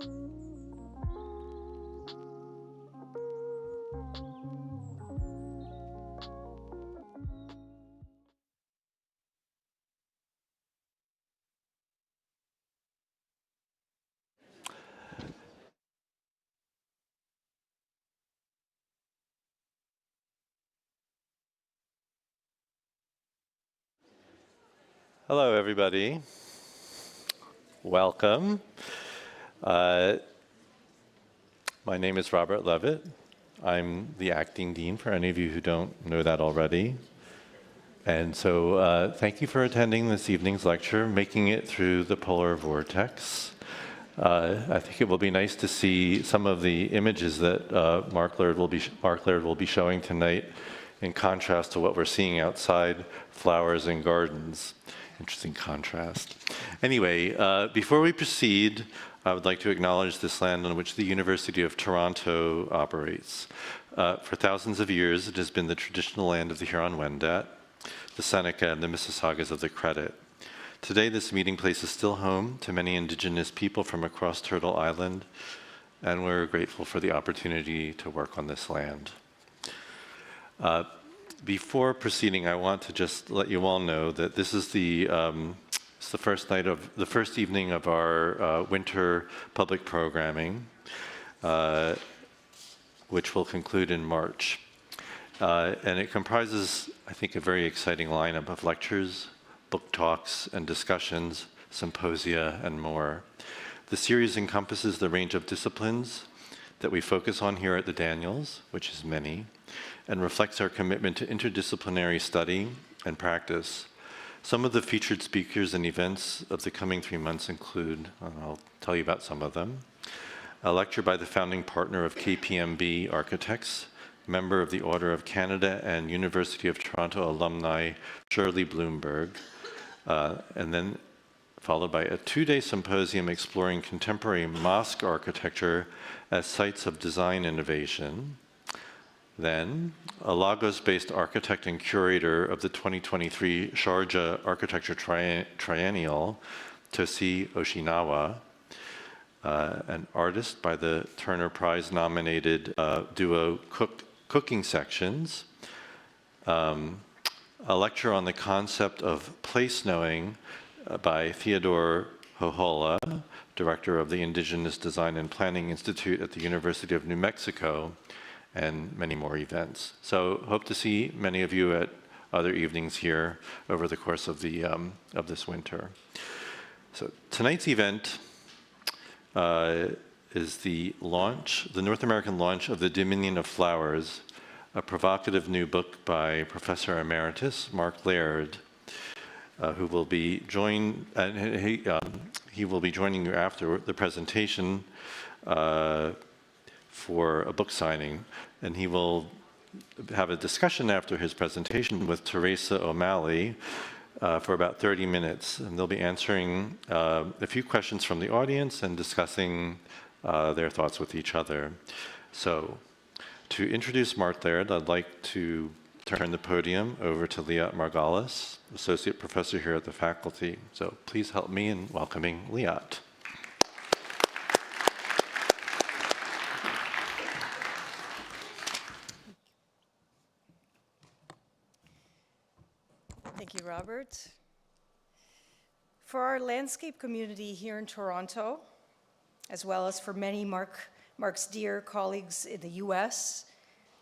Hello, everybody. Welcome. My name is Robert Levitt. I'm the acting dean, for any of you who don't know that already. And so thank you for attending this evening's lecture, making it through the polar vortex. I think it will be nice to see some of the images that Mark Laird will be showing tonight in contrast to what we're seeing outside, flowers and gardens. Interesting contrast. Anyway, before we proceed, I would like to acknowledge this land on which the University of Toronto operates. For thousands of years, it has been the traditional land of the Huron-Wendat, the Seneca, and the Mississaugas of the Credit. Today, this meeting place is still home to many Indigenous people from across Turtle Island, and we're grateful for the opportunity to work on this land. Before proceeding, I want to just let you all know that this is the first evening of our winter public programming, which will conclude in March. And it comprises, I think, a very exciting lineup of lectures, book talks and discussions, symposia, and more. The series encompasses the range of disciplines that we focus on here at the Daniels, which is many, and reflects our commitment to interdisciplinary study and practice. Some of the featured speakers and events of the coming 3 months include, and I'll tell you about some of them, a lecture by the founding partner of KPMB Architects, member of the Order of Canada and University of Toronto alumni, Shirley Bloomberg, and then followed by a 2-day symposium exploring contemporary mosque architecture as sites of design innovation. Then, a Lagos-based architect and curator of the 2023 Sharjah Architecture Triennial, Tosi Oshinawa, an artist by the Turner Prize-nominated duo Cooking Sections, a lecture on the concept of place knowing by Theodore Hohola, director of the Indigenous Design and Planning Institute at the University of New Mexico, and many more events. So hope to see many of you at other evenings here over the course of this winter. So tonight's event is the North American launch of The Dominion of Flowers, a provocative new book by Professor Emeritus Mark Laird, who will be he will be joining you after the presentation for a book signing, and he will have a discussion after his presentation with Therese O'Malley for about 30 minutes, and they'll be answering a few questions from the audience and discussing their thoughts with each other. So, to introduce Mark Laird, I'd like to turn the podium over to Liat Margalis, Associate Professor here at the faculty. So please help me in welcoming Liat. Thank you, Robert. For our landscape community here in Toronto, as well as for many Mark's dear colleagues in the US,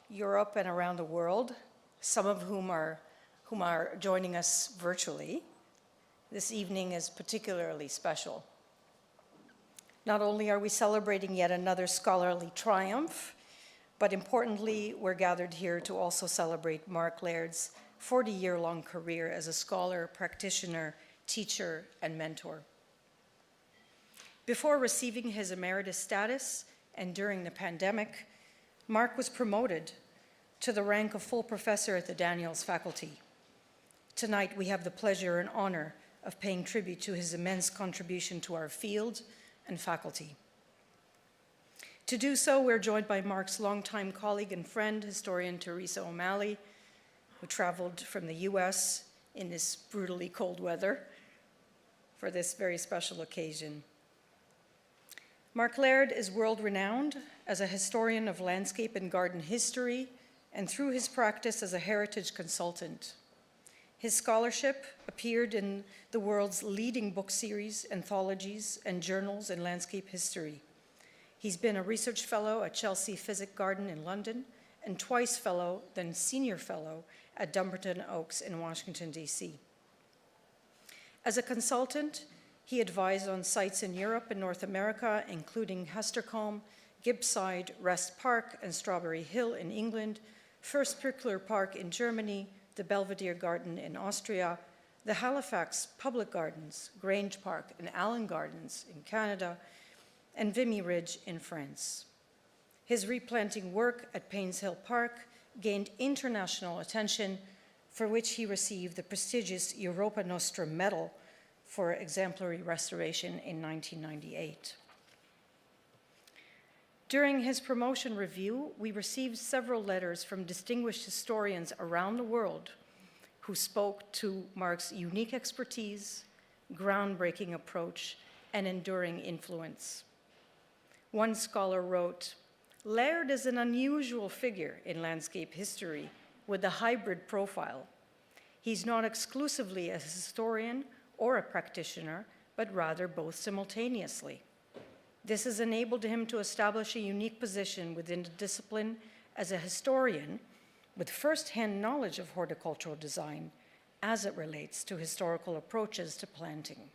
Europe, and around the world, some of whom are joining us virtually, this evening is particularly special. Not only are we celebrating yet another scholarly triumph, but importantly, we're gathered here to also celebrate Mark Laird's 40-year-long career as a scholar, practitioner, teacher, and mentor. Before receiving his emeritus status and during the pandemic, Mark was promoted to the rank of full professor at the Daniels faculty. Tonight, we have the pleasure and honor of paying tribute to his immense contribution to our field and faculty. To do so, we're joined by Mark's longtime colleague and friend, historian Therese O'Malley, who traveled from the US in this brutally cold weather for this very special occasion. Mark Laird is world-renowned as a historian of landscape and garden history, and through his practice as a heritage consultant. His scholarship appeared in the world's leading book series, anthologies, and journals in landscape history. He's been a research fellow at Chelsea Physic Garden in London, and twice fellow, then senior fellow at Dumbarton Oaks in Washington, D.C. As a consultant, he advised on sites in Europe and North America, including Hestercombe, Gibbside, Rest Park, and Strawberry Hill in England, First Prickler Park in Germany, the Belvedere Garden in Austria, the Halifax Public Gardens, Grange Park, and Allen Gardens in Canada, and Vimy Ridge in France. His replanting work at Paynes Hill Park gained international attention, for which he received the prestigious Europa Nostra Medal for exemplary restoration in 1998. During his promotion review, we received several letters from distinguished historians around the world who spoke to Mark's unique expertise, groundbreaking approach, and enduring influence. One scholar wrote, "Laird is an unusual figure in landscape history with a hybrid profile. He's not exclusively a historian or a practitioner, but rather both simultaneously. This has enabled him to establish a unique position within the discipline as a historian with first-hand knowledge of horticultural design as it relates to historical approaches to planting."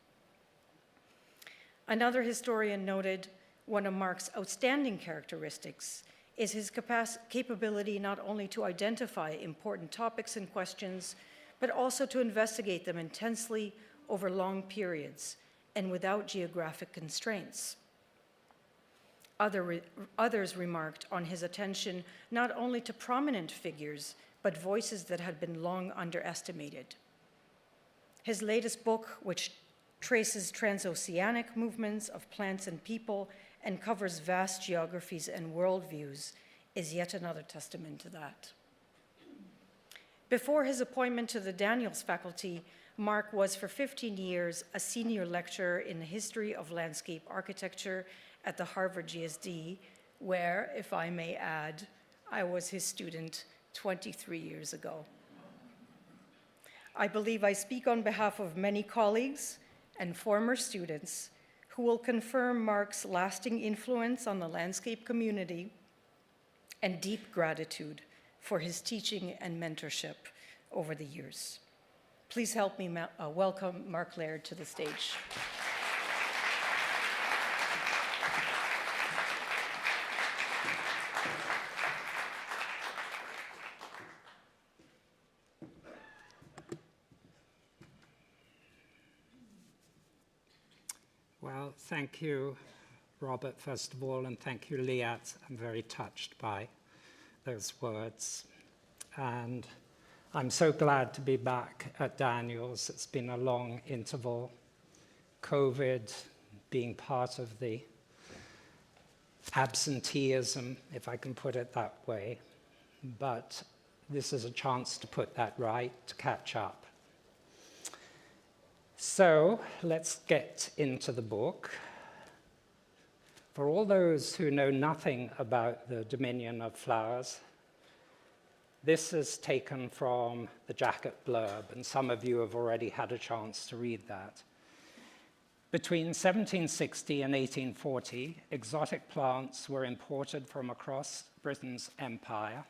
Another historian noted, one of Mark's outstanding characteristics is his capability not only to identify important topics and questions, but also to investigate them intensely over long periods and without geographic constraints. Others remarked on his attention not only to prominent figures, but voices that had been long underestimated. His latest book, which traces trans-oceanic movements of plants and people and covers vast geographies and worldviews, is yet another testament to that. Before his appointment to the Daniels faculty, Mark was for 15 years a senior lecturer in the history of landscape architecture at the Harvard GSD, where, if I may add, I was his student 23 years ago. I believe I speak on behalf of many colleagues and former students who will confirm Mark's lasting influence on the landscape community and deep gratitude for his teaching and mentorship over the years. Please help me welcome Mark Laird to the stage. Well, thank you, Robert, first of all, and thank you, Liat. I'm very touched by those words. And I'm so glad to be back at Daniels. It's been a long interval. COVID being part of the absenteeism, if I can put it that way. But this is a chance to put that right, to catch up. So let's get into the book. For all those who know nothing about the dominion of flowers, this is taken from the jacket blurb, and some of you have already had a chance to read that. Between 1760 and 1840, exotic plants were imported from across Britain's empire,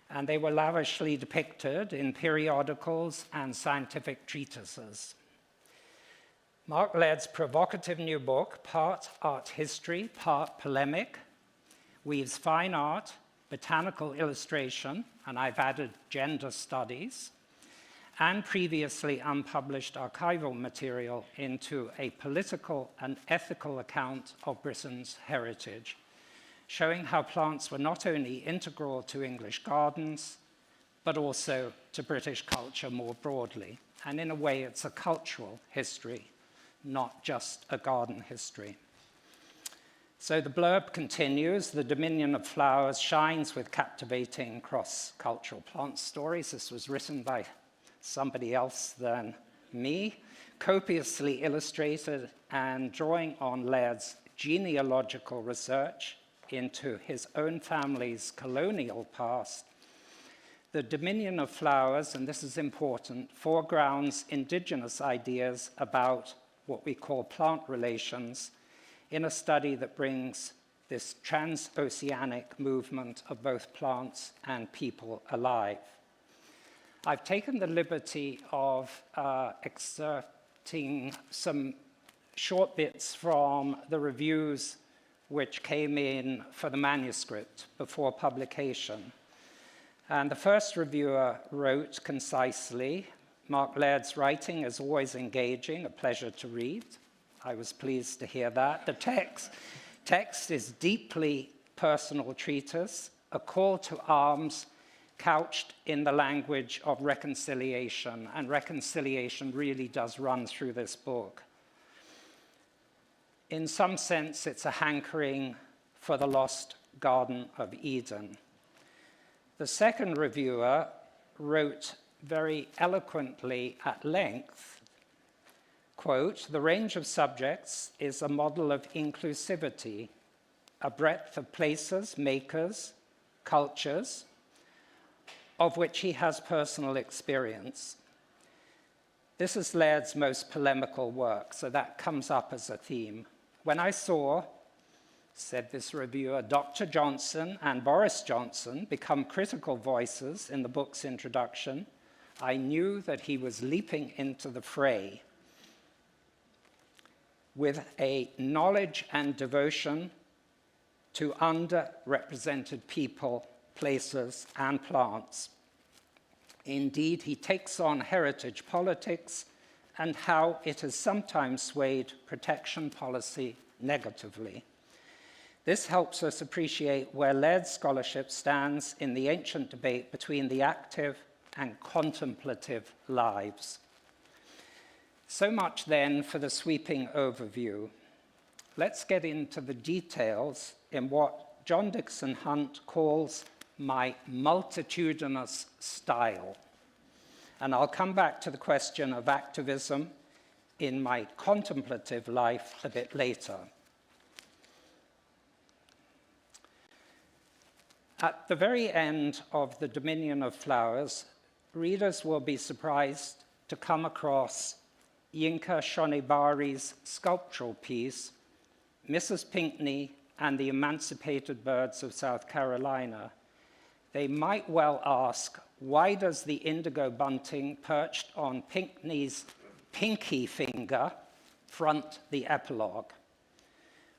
and they were lavishly depicted in periodicals and scientific treatises. Mark Laird's provocative new book, part art history, part polemic, weaves fine art, botanical illustration, and I've added gender studies, and previously unpublished archival material into a political and ethical account of Britain's heritage, showing how plants were not only integral to English gardens, but also to British culture more broadly. And in a way, it's a cultural history, not just a garden history. So the blurb continues, the dominion of flowers shines with captivating cross-cultural plant stories. This was written by somebody else than me, copiously illustrated and drawing on Laird's genealogical research into his own family's colonial past, the Dominion of Flowers, and this is important, foregrounds indigenous ideas about what we call plant relations in a study that brings this trans-oceanic movement of both plants and people alive. I've taken the liberty of excerpting some short bits from the reviews which came in for the manuscript before publication. And the first reviewer wrote concisely, Mark Laird's writing is always engaging, a pleasure to read. I was pleased to hear that. The text is deeply personal treatise, a call to arms couched in the language of reconciliation, and reconciliation really does run through this book. In some sense, it's a hankering for the lost Garden of Eden. The second reviewer wrote very eloquently at length, quote, "The range of subjects is a model of inclusivity, a breadth of places, makers, cultures, of which he has personal experience. This is Laird's most polemical work, so that comes up as a theme. When I saw," said this reviewer, "Dr. Johnson and Boris Johnson become critical voices in the book's introduction, I knew that he was leaping into the fray with a knowledge and devotion to underrepresented people, places, and plants. Indeed, he takes on heritage politics and how it has sometimes swayed protection policy negatively. This helps us appreciate where Laird's scholarship stands in the ancient debate between the active and contemplative lives." So much then for the sweeping overview. Let's get into the details in what John Dixon Hunt calls my multitudinous style. And I'll come back to the question of activism in my contemplative life a bit later. At the very end of The Dominion of Flowers, readers will be surprised to come across Yinka Shonibari's sculptural piece, Mrs. Pinckney and the Emancipated Birds of South Carolina. They might well ask, why does the indigo bunting perched on Pinckney's pinky finger front the epilogue?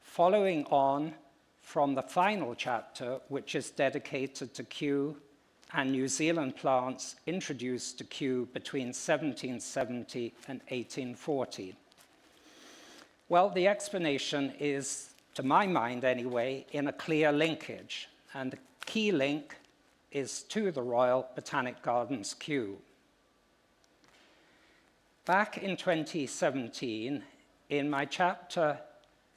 Following on from the final chapter, which is dedicated to Kew and New Zealand plants introduced to Kew between 1770 and 1840. Well, the explanation is, to my mind anyway, in a clear linkage, and the key link is to the Royal Botanic Gardens, Kew. Back in 2017, in my chapter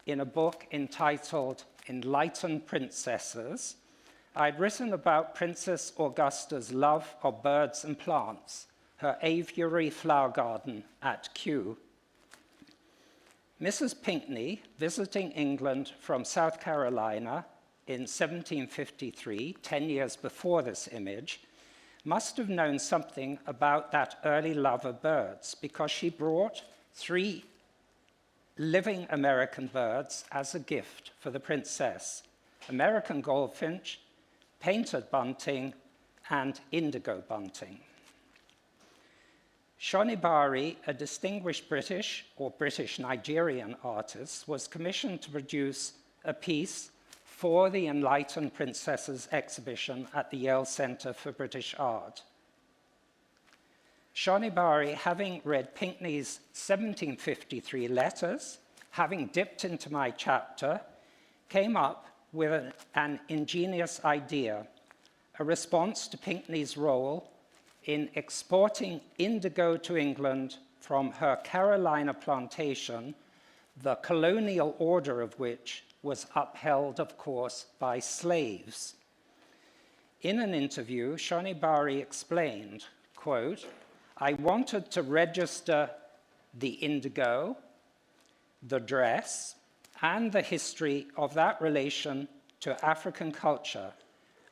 in a book entitled Enlightened Princesses, I'd written about Princess Augusta's love of birds and plants, her aviary flower garden at Kew. Mrs. Pinckney, visiting England from South Carolina in 1753, 10 years before this image, must have known something about that early love of birds because she brought 3 living American birds as a gift for the princess: American goldfinch, painted bunting, and indigo bunting. Shonibari, a distinguished British or British-Nigerian artist, was commissioned to produce a piece for the Enlightened Princesses exhibition at the Yale Center for British Art. Shonibari, having read Pinckney's 1753 letters, having dipped into my chapter, came up with an ingenious idea, a response to Pinckney's role in exporting indigo to England from her Carolina plantation, the colonial order of which was upheld, of course, by slaves. In an interview, Shonibari explained, quote, "I wanted to register the indigo, the dress, and the history of that relation to African culture,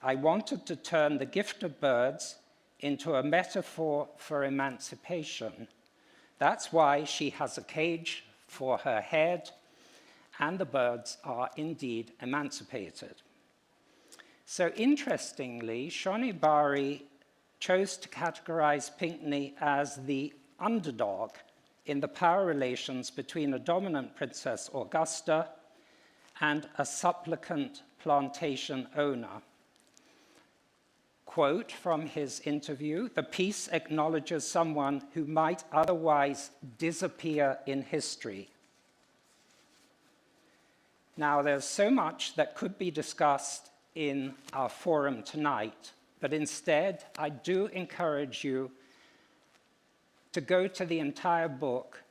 I wanted to turn the gift of birds into a metaphor for emancipation. That's why she has a cage for her head, and the birds are indeed emancipated. So interestingly, Shoni Bari chose to categorize Pinckney as the underdog in the power relations between a dominant Princess Augusta and a supplicant plantation owner. Quote from his interview, "The piece acknowledges someone who might otherwise disappear in history." Now, there's so much that could be discussed in our forum tonight, but instead, I do encourage you to go to the entire book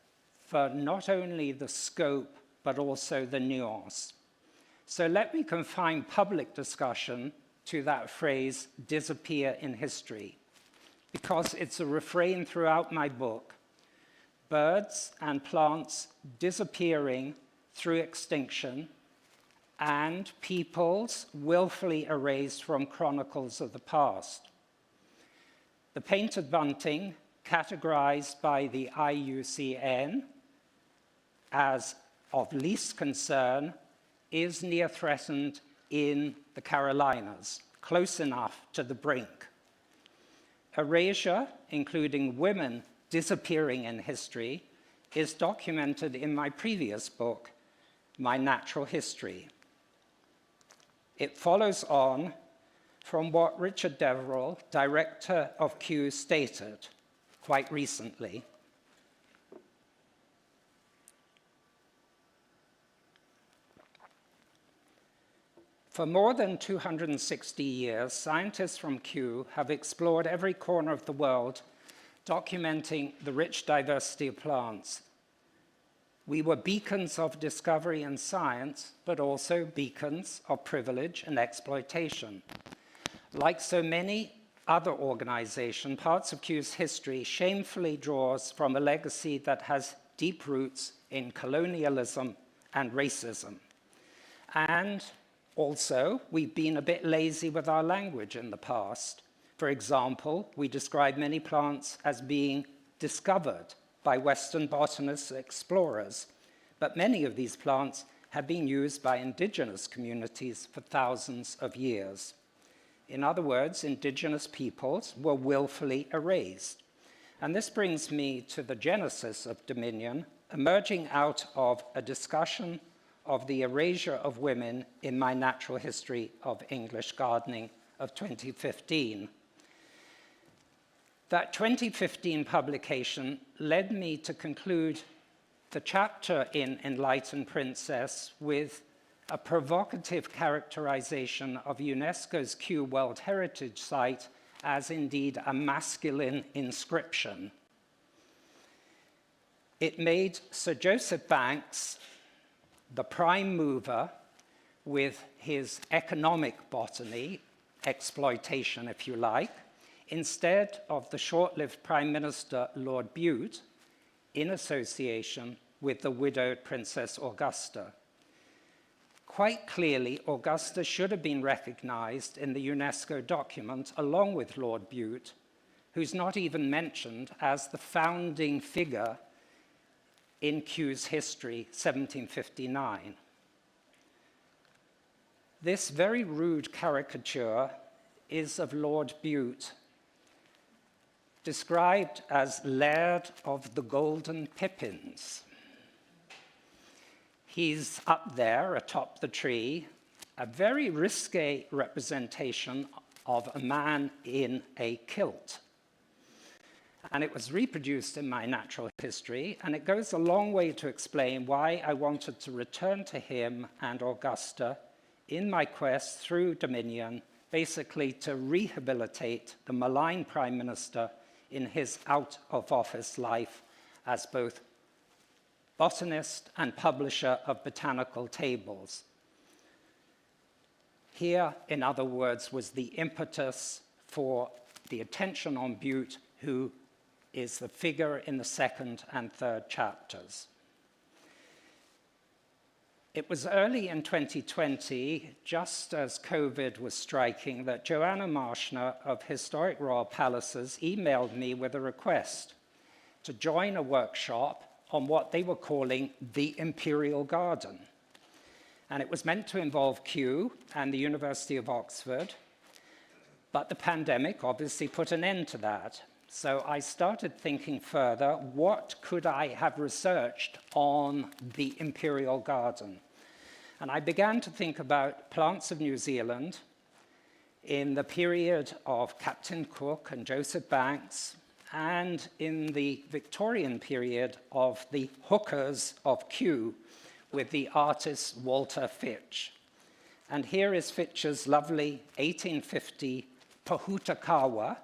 for not only the scope, but also the nuance. So let me confine public discussion to that phrase, disappear in history, because it's a refrain throughout my book. Birds and plants disappearing through extinction, and peoples willfully erased from chronicles of the past. The painted bunting, categorized by the IUCN as of least concern, is near threatened in the Carolinas, close enough to the brink. Erasure, including women disappearing in history, is documented in my previous book, My Natural History. It follows on from what Richard Deverell, director of Kew, stated quite recently. For more than 260 years, scientists from Kew have explored every corner of the world, documenting the rich diversity of plants. We were beacons of discovery and science, but also beacons of privilege and exploitation. Like so many other organizations, parts of Kew's history shamefully draws from a legacy that has deep roots in colonialism and racism. And also, we've been a bit lazy with our language in the past. For example, we describe many plants as being discovered by Western botanists and explorers, but many of these plants have been used by indigenous communities for thousands of years. In other words, indigenous peoples were willfully erased. And this brings me to the genesis of Dominion, emerging out of a discussion of the erasure of women in My Natural History of English Gardening of 2015. That 2015 publication led me to conclude the chapter in Enlightened Princess with a provocative characterization of UNESCO's Kew World Heritage Site as indeed a masculine inscription. It made Sir Joseph Banks the prime mover with his economic botany, exploitation if you like, instead of the short-lived Prime Minister Lord Bute, in association with the widowed Princess Augusta. Quite clearly, Augusta should have been recognized in the UNESCO document along with Lord Bute, who's not even mentioned as the founding figure in Kew's history, 1759. This very rude caricature is of Lord Bute, described as Laird of the Golden Pippins. He's up there atop the tree, a very risque representation of a man in a kilt. And it was reproduced in My Natural History, and it goes a long way to explain why I wanted to return to him and Augusta in my quest through Dominion, basically to rehabilitate the malign Prime Minister in his out-of-office life as both botanist and publisher of botanical tables. Here, in other words, was the impetus for the attention on Bute, who is the figure in the second and third chapters. It was early in 2020, just as COVID was striking, that Joanna Marshner of Historic Royal Palaces emailed me with a request to join a workshop on what they were calling the Imperial Garden. And it was meant to involve Kew and the University of Oxford, but the pandemic obviously put an end to that. So I started thinking further, what could I have researched on the Imperial Garden? And I began to think about plants of New Zealand in the period of Captain Cook and Joseph Banks, and in the Victorian period of the hookers of Kew with the artist Walter Fitch. And here is Fitch's lovely 1850 Pohutakawa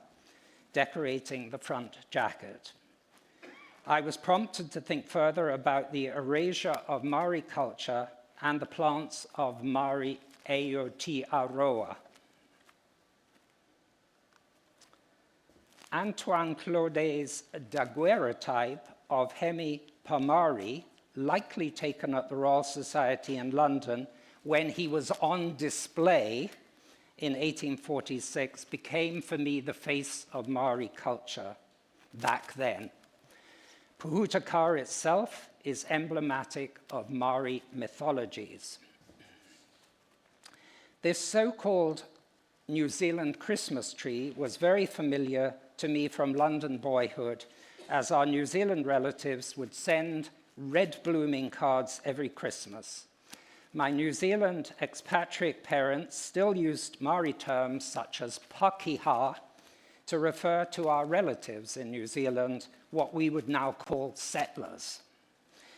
decorating the front jacket. I was prompted to think further about the erasure of Maori culture and the plants of Maori Aotearoa. Antoine Claudet's daguerreotype of Hemi Pamari, likely taken at the Royal Society in London when he was on display in 1846, became for me the face of Maori culture back then. Pohutakar itself is emblematic of Maori mythologies. This so-called New Zealand Christmas tree was very familiar to me from London boyhood, as our New Zealand relatives would send red blooming cards every Christmas. My New Zealand expatriate parents still used Maori terms such as Pakeha to refer to our relatives in New Zealand, what we would now call settlers.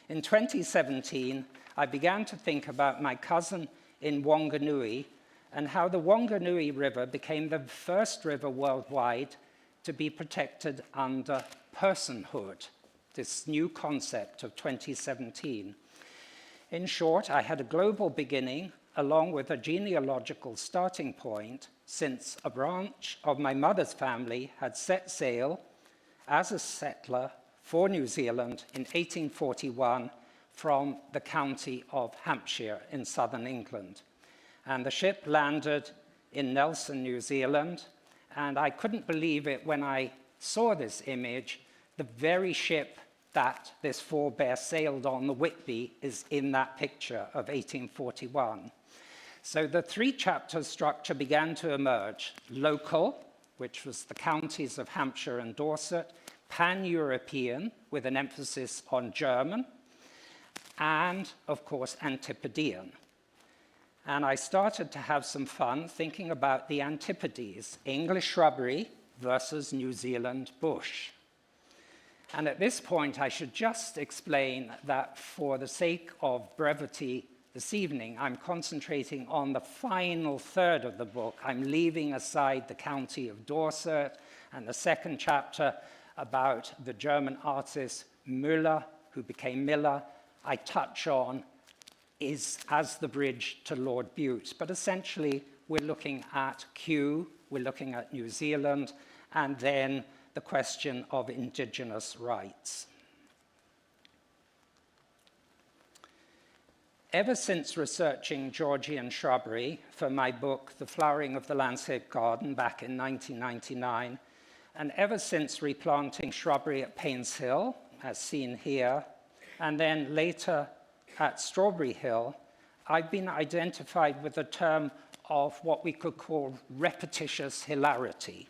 In 2017, I began to think about my cousin in Wanganui and how the Wanganui River became the first river worldwide to be protected under personhood, this new concept of 2017. In short, I had a global beginning along with a genealogical starting point, since a branch of my mother's family had set sail as a settler for New Zealand in 1841 from the county of Hampshire in southern England. And the ship landed in Nelson, New Zealand, and I couldn't believe it when I saw this image. The very ship that this forebear sailed on, the Whitby, is in that picture of 1841. So the three-chapter structure began to emerge: local, which was the counties of Hampshire and Dorset; pan-European, with an emphasis on German; and, of course, Antipodean. And I started to have some fun thinking about the antipodes, English shrubbery versus New Zealand bush. And at this point, I should just explain that for the sake of brevity this evening, I'm concentrating on the final third of the book. I'm leaving aside the county of Dorset and the second chapter about the German artist Müller, who became Miller. I touch on is as the bridge to Lord Bute. But essentially, we're looking at Kew, we're looking at New Zealand, and then the question of Indigenous rights. Ever since researching Georgian shrubbery for my book, The Flowering of the Landscape Garden, back in 1999, and ever since replanting shrubbery at Paynes Hill, as seen here, and then later at Strawberry Hill, I've been identified with the term of what we could call repetitious hilarity.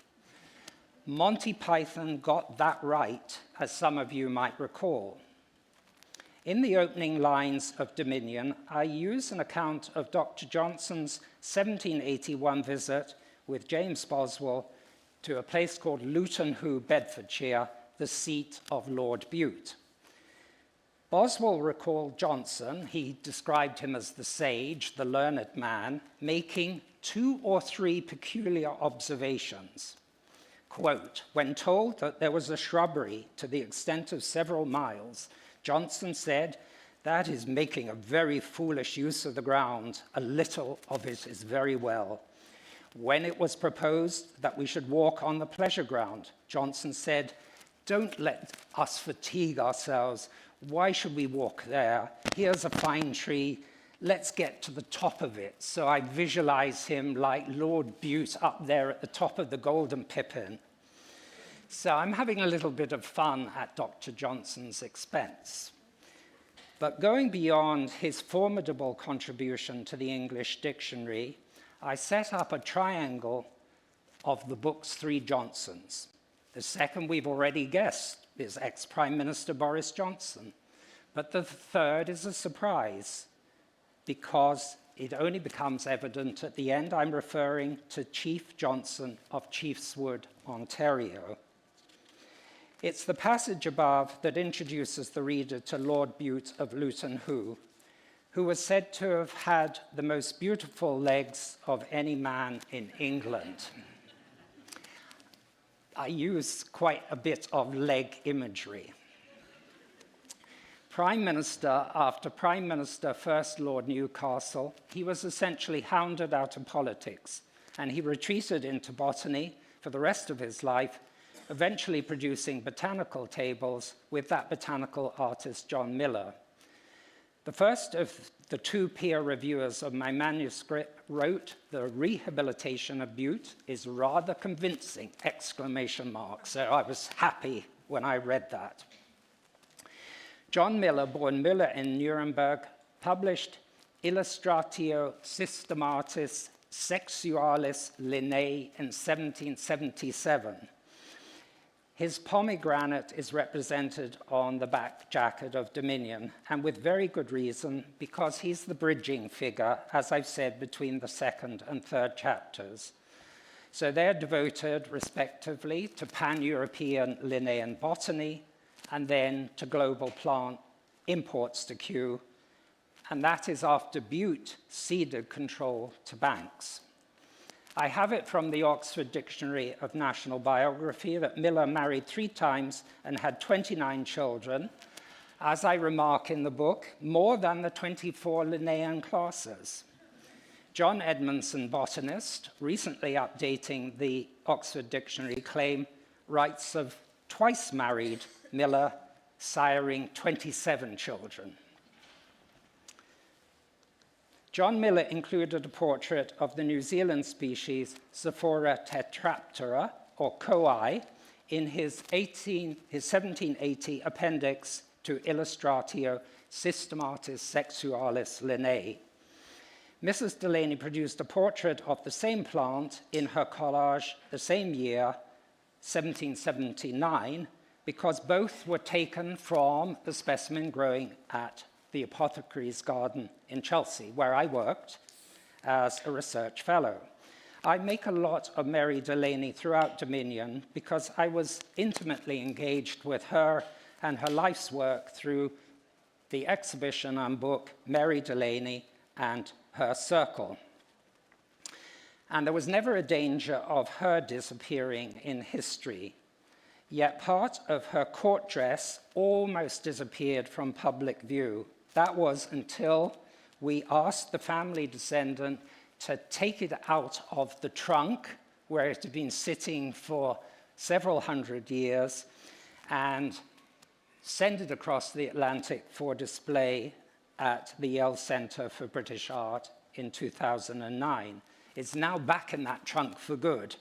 Monty Python got that right, as some of you might recall. In the opening lines of Dominion, I use an account of Dr. Johnson's 1781 visit with James Boswell to a place called Luton Hoo, Bedfordshire, the seat of Lord Bute. Boswell recalled Johnson, he described him as the sage, the learned man, making 2 or 3 peculiar observations. Quote, when told that there was a shrubbery to the extent of several miles, Johnson said, that is making a very foolish use of the ground. A little of it is very well. When it was proposed that we should walk on the pleasure ground, Johnson said, don't let us fatigue ourselves. Why should we walk there? Here's a fine tree. let's get to the top of it. So I visualize him like Lord Bute up there at the top of the Golden Pippin. So I'm having a little bit of fun at Dr. Johnson's expense. But going beyond his formidable contribution to the English dictionary, I set up a triangle of the book's three Johnsons. The second we've already guessed is ex-Prime Minister Boris Johnson. But the third is a surprise, because it only becomes evident at the end. I'm referring to Chief Johnson of Chiefswood, Ontario. It's the passage above that introduces the reader to Lord Bute of Luton who was said to have had the most beautiful legs of any man in England. I use quite a bit of leg imagery. Prime Minister after Prime Minister, First Lord Newcastle, he was essentially hounded out of politics, and he retreated into botany for the rest of his life, eventually producing botanical tables with that botanical artist, John Miller. The first of the two peer reviewers of my manuscript wrote, "The rehabilitation of Bute is rather convincing!" So I was happy when I read that. John Miller, born Müller in Nuremberg, published Illustratio Systematis Sexualis Linnaeus in 1777. His pomegranate is represented on the back jacket of Dominion, and with very good reason, because he's the bridging figure, as I've said, between the second and third chapters. So they're devoted, respectively, to pan-European Linnaean botany, and then to global plant imports to Kew, and that is after Bute ceded control to Banks. I have it from the Oxford Dictionary of National Biography that Miller married 3 times and had 29 children, as I remark in the book, more than the 24 Linnaean classes. John Edmondson, botanist, recently updating the Oxford Dictionary, claim writes of twice married Miller, siring 27 children. John Miller included a portrait of the New Zealand species Zephora tetraptera, or koi, in his 1780 appendix to Illustratio Systematis Sexualis Linnaeus. Mrs. Delaney produced a portrait of the same plant in her collage the same year, 1779, because both were taken from the specimen growing at the Apothecary's Garden in Chelsea, where I worked as a research fellow. I make a lot of Mary Delaney throughout Dominion because I was intimately engaged with her and her life's work through the exhibition and book Mary Delaney and Her Circle. And there was never a danger of her disappearing in history. Yet part of her court dress almost disappeared from public view. That was until we asked the family descendant to take it out of the trunk, where it had been sitting for several hundred years, and send it across the Atlantic for display at the Yale Center for British Art in 2009. It's now back in that trunk for good.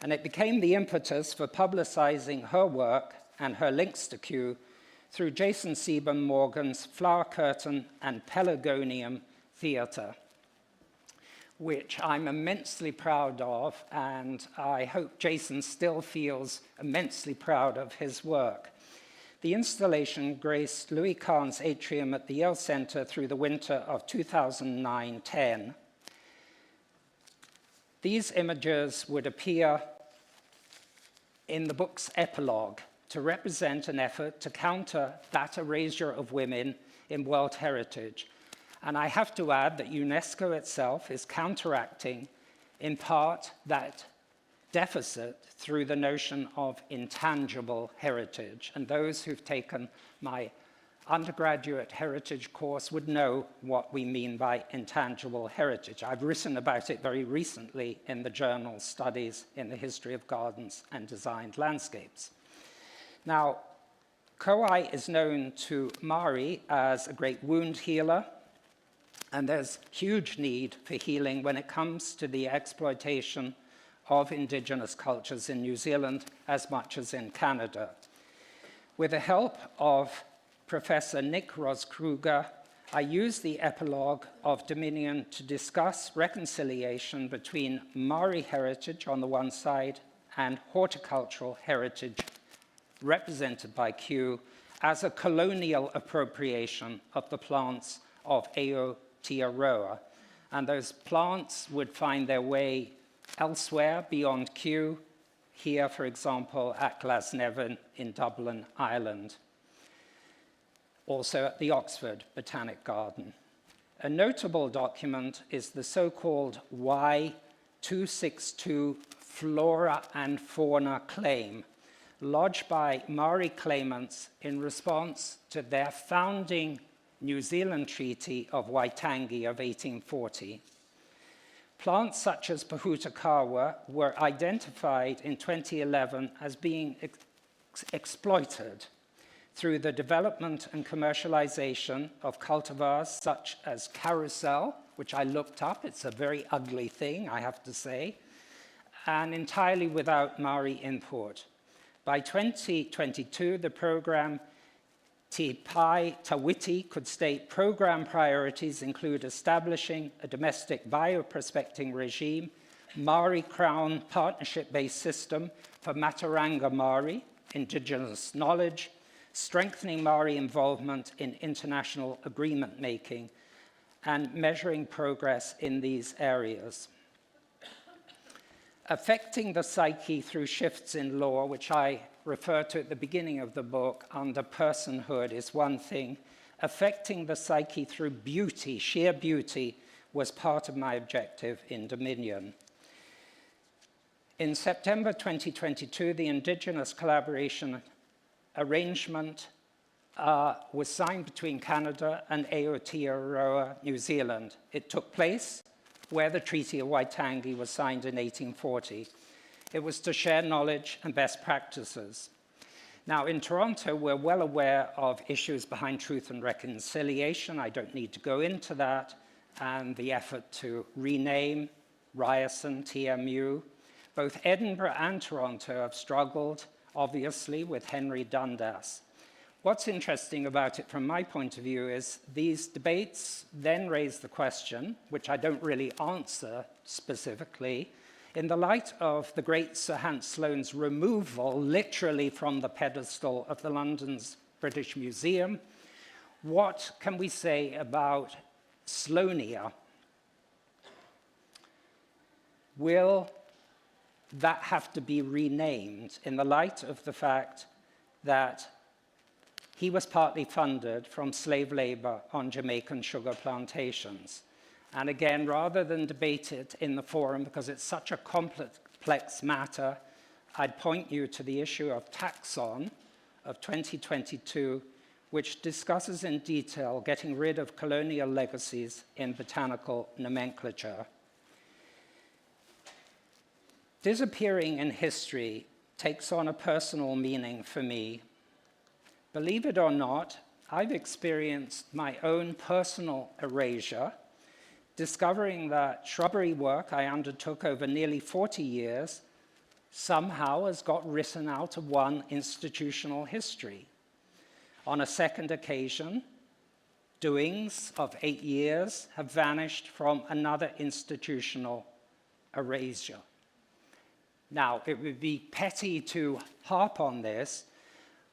And it became the impetus for publicizing her work and her links to Kew through Jason Seaborn Morgan's Flower Curtain and Pelargonium Theatre, which I'm immensely proud of, and I hope Jason still feels immensely proud of his work. The installation graced Louis Kahn's atrium at the Yale Center through the winter of 2009-10. These images would appear in the book's epilogue to represent an effort to counter that erasure of women in World Heritage. And I have to add that UNESCO itself is counteracting, in part, that deficit through the notion of intangible heritage. And those who've taken my undergraduate heritage course would know what we mean by intangible heritage. I've written about it very recently in the journal Studies in the History of Gardens and Designed Landscapes. Now, Kauai is known to Maori as a great wound healer, And there's huge need for healing when it comes to the exploitation of Indigenous cultures in New Zealand as much as in Canada. With the help of Professor Nick Ross-Kruger, I used the epilogue of Dominion to discuss reconciliation between Maori heritage on the one side and horticultural heritage, represented by Q, as a colonial appropriation of the plants of Aotearoa. And those plants would find their way elsewhere beyond Q, here, for example, at Glasnevin in Dublin, Ireland. Also at the Oxford Botanic Garden. A notable document is the so-called Y262 Flora and Fauna claim, lodged by Maori claimants in response to their founding New Zealand Treaty of Waitangi of 1840. Plants such as Pahutakawa were identified in 2011 as being exploited through the development and commercialization of cultivars such as carousel, which I looked up. It's a very ugly thing, I have to say, and entirely without Maori import. By 2022, the program Te Pai Tawiti could state program priorities include establishing a domestic bioprospecting regime, Maori Crown partnership-based system for Mataranga Maori, Indigenous knowledge, strengthening Maori involvement in international agreement making, and measuring progress in these areas. Affecting the psyche through shifts in law, which I refer to at the beginning of the book under personhood, is one thing. Affecting the psyche through beauty, sheer beauty, was part of my objective in Dominion. In September 2022, the Indigenous collaboration arrangement was signed between Canada and Aotearoa, New Zealand. It took place where the Treaty of Waitangi was signed in 1840. It was to share knowledge and best practices. Now, in Toronto, we're well aware of issues behind truth and reconciliation. I don't need to go into that, and the effort to rename Ryerson, TMU. Both Edinburgh and Toronto have struggled, obviously, with Henry Dundas. What's interesting about it from my point of view is these debates then raise the question, which I don't really answer specifically, in the light of the great Sir Hans Sloane's removal, literally from the pedestal of the London's British Museum, what can we say about Sloania? Will that have to be renamed in the light of the fact that he was partly funded from slave labor on Jamaican sugar plantations? And again, rather than debate it in the forum, because it's such a complex matter, I'd point you to the issue of Taxon of 2022, which discusses in detail getting rid of colonial legacies in botanical nomenclature. Disappearing in history takes on a personal meaning for me. Believe it or not, I've experienced my own personal erasure, discovering that shrubbery work I undertook over nearly 40 years somehow has got written out of one institutional history. On a second occasion, doings of 8 years have vanished from another institutional erasure. Now, it would be petty to harp on this,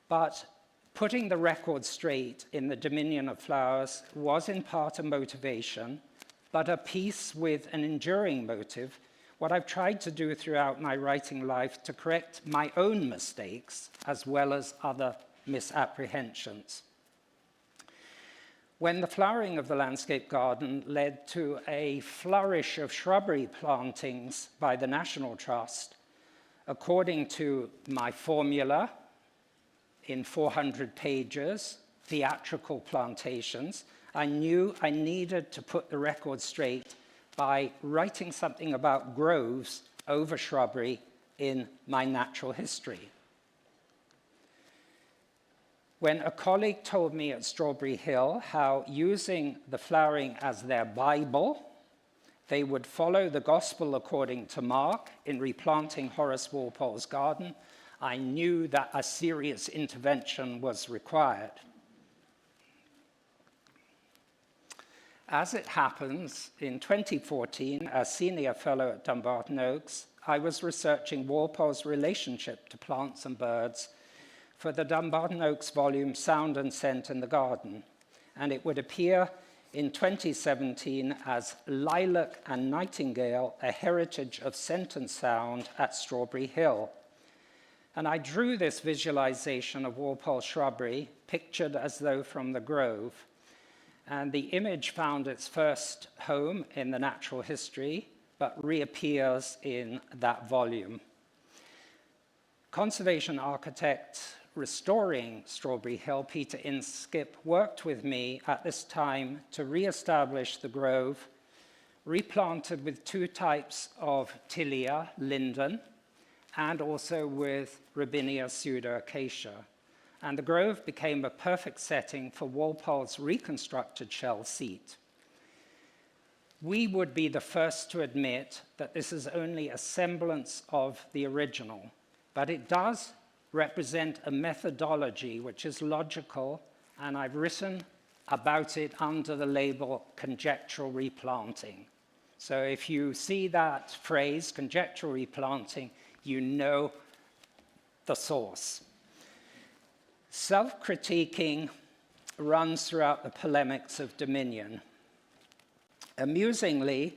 but putting the record straight in the Dominion of Flowers was in part a motivation, but a piece with an enduring motive, what I've tried to do throughout my writing life to correct my own mistakes as well as other misapprehensions. When the flowering of the landscape garden led to a flourish of shrubbery plantings by the National Trust, according to my formula in 400 pages, theatrical plantations, I knew I needed to put the record straight by writing something about groves over shrubbery in my natural history. when a colleague told me at Strawberry Hill how using the flowering as their Bible, they would follow the Gospel according to Mark in replanting Horace Walpole's garden, I knew that a serious intervention was required. As it happens, in 2014, as senior fellow at Dumbarton Oaks, I was researching Walpole's relationship to plants and birds for the Dumbarton Oaks volume Sound and Scent in the Garden, and it would appear in 2017 as Lilac and Nightingale, a heritage of scent and sound at Strawberry Hill. And I drew this visualization of Walpole shrubbery, pictured as though from the Grove, and the image found its first home in the Natural History, but reappears in that volume. Conservation architect restoring Strawberry Hill, Peter Inskip, worked with me at this time to re-establish the grove, replanted with 2 types of Tilia, linden, and also with Robinia pseudoacacia. And the grove became a perfect setting for Walpole's reconstructed shell seat. We would be the first to admit that this is only a semblance of the original, but it does represent a methodology which is logical, and I've written about it under the label conjectural replanting. So if you see that phrase, conjectural replanting, you know the source. Self-critiquing runs throughout the polemics of dominion. Amusingly,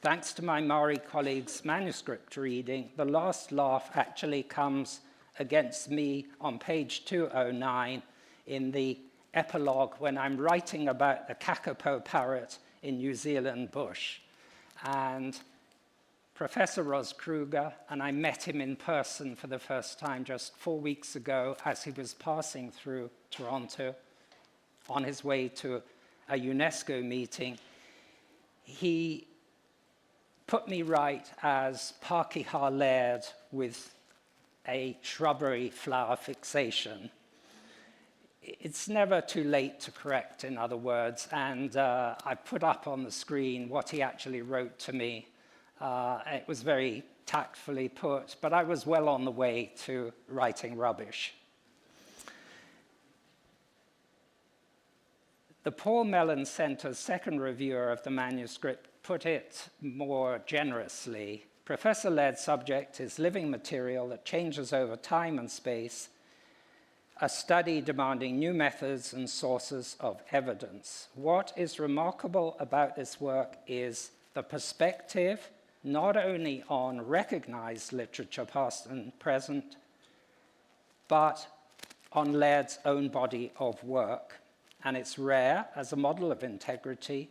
thanks to my Maori colleague's manuscript reading, the last laugh actually comes against me on page 209 in the epilogue when I'm writing about the kakapo parrot in New Zealand bush. And Professor Ros Kruger, and I met him in person for the first time just 4 weeks ago as he was passing through Toronto on his way to a UNESCO meeting. He put me right as Professor Laird with a shrubbery flower fixation. It's never too late to correct, in other words, and I put up on the screen what he actually wrote to me. It was very tactfully put, but I was well on the way to writing rubbish. The Paul Mellon Center's second reviewer of the manuscript put it more generously. Professor Laird's subject is living material that changes over time and space, a study demanding new methods and sources of evidence. What is remarkable about this work is the perspective not only on recognized literature, past and present, but on Laird's own body of work. And it's rare, as a model of integrity,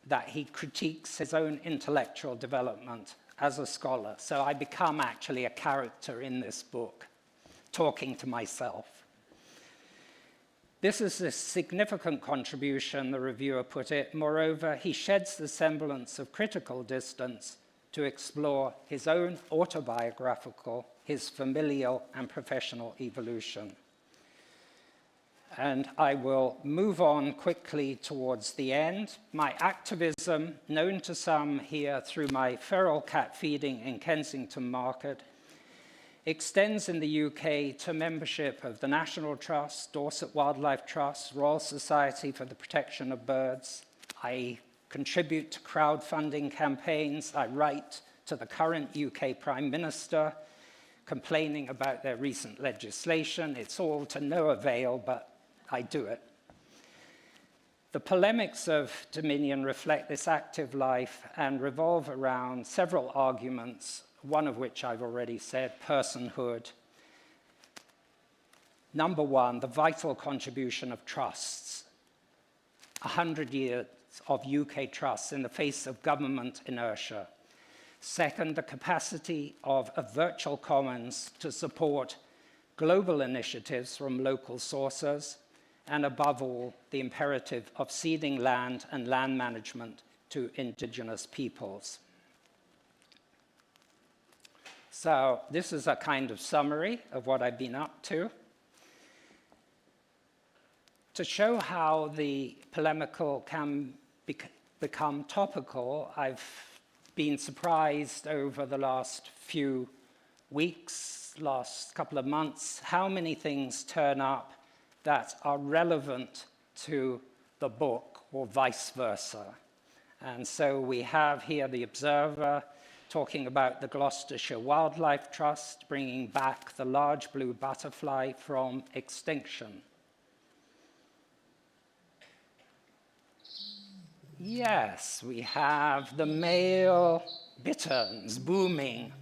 that he critiques his own intellectual development as a scholar. So I become actually a character in this book, talking to myself. This is a significant contribution, the reviewer put it. Moreover, he sheds the semblance of critical distance to explore his own autobiographical, his familial and professional evolution. And I will move on quickly towards the end. My activism, known to some here through my feral cat feeding in Kensington Market, extends in the UK to membership of the National Trust, Dorset Wildlife Trust, Royal Society for the Protection of Birds. I contribute to crowdfunding campaigns. I write to the current UK Prime Minister complaining about their recent legislation. It's all to no avail, but I do it. The polemics of Dominion reflect this active life and revolve around several arguments, one of which I've already said, personhood. Number one, the vital contribution of trusts. 100 years of UK trusts in the face of government inertia. Second, the capacity of a virtual commons to support global initiatives from local sources, and above all, the imperative of ceding land and land management to Indigenous peoples. So this is a kind of summary of what I've been up to. To show how the polemical can become topical, I've been surprised over the last few weeks, last couple of months, how many things turn up that are relevant to the book or vice versa. And so we have here the Observer talking about the Gloucestershire Wildlife Trust bringing back the large blue butterfly from extinction. Yes, we have the male bitterns booming.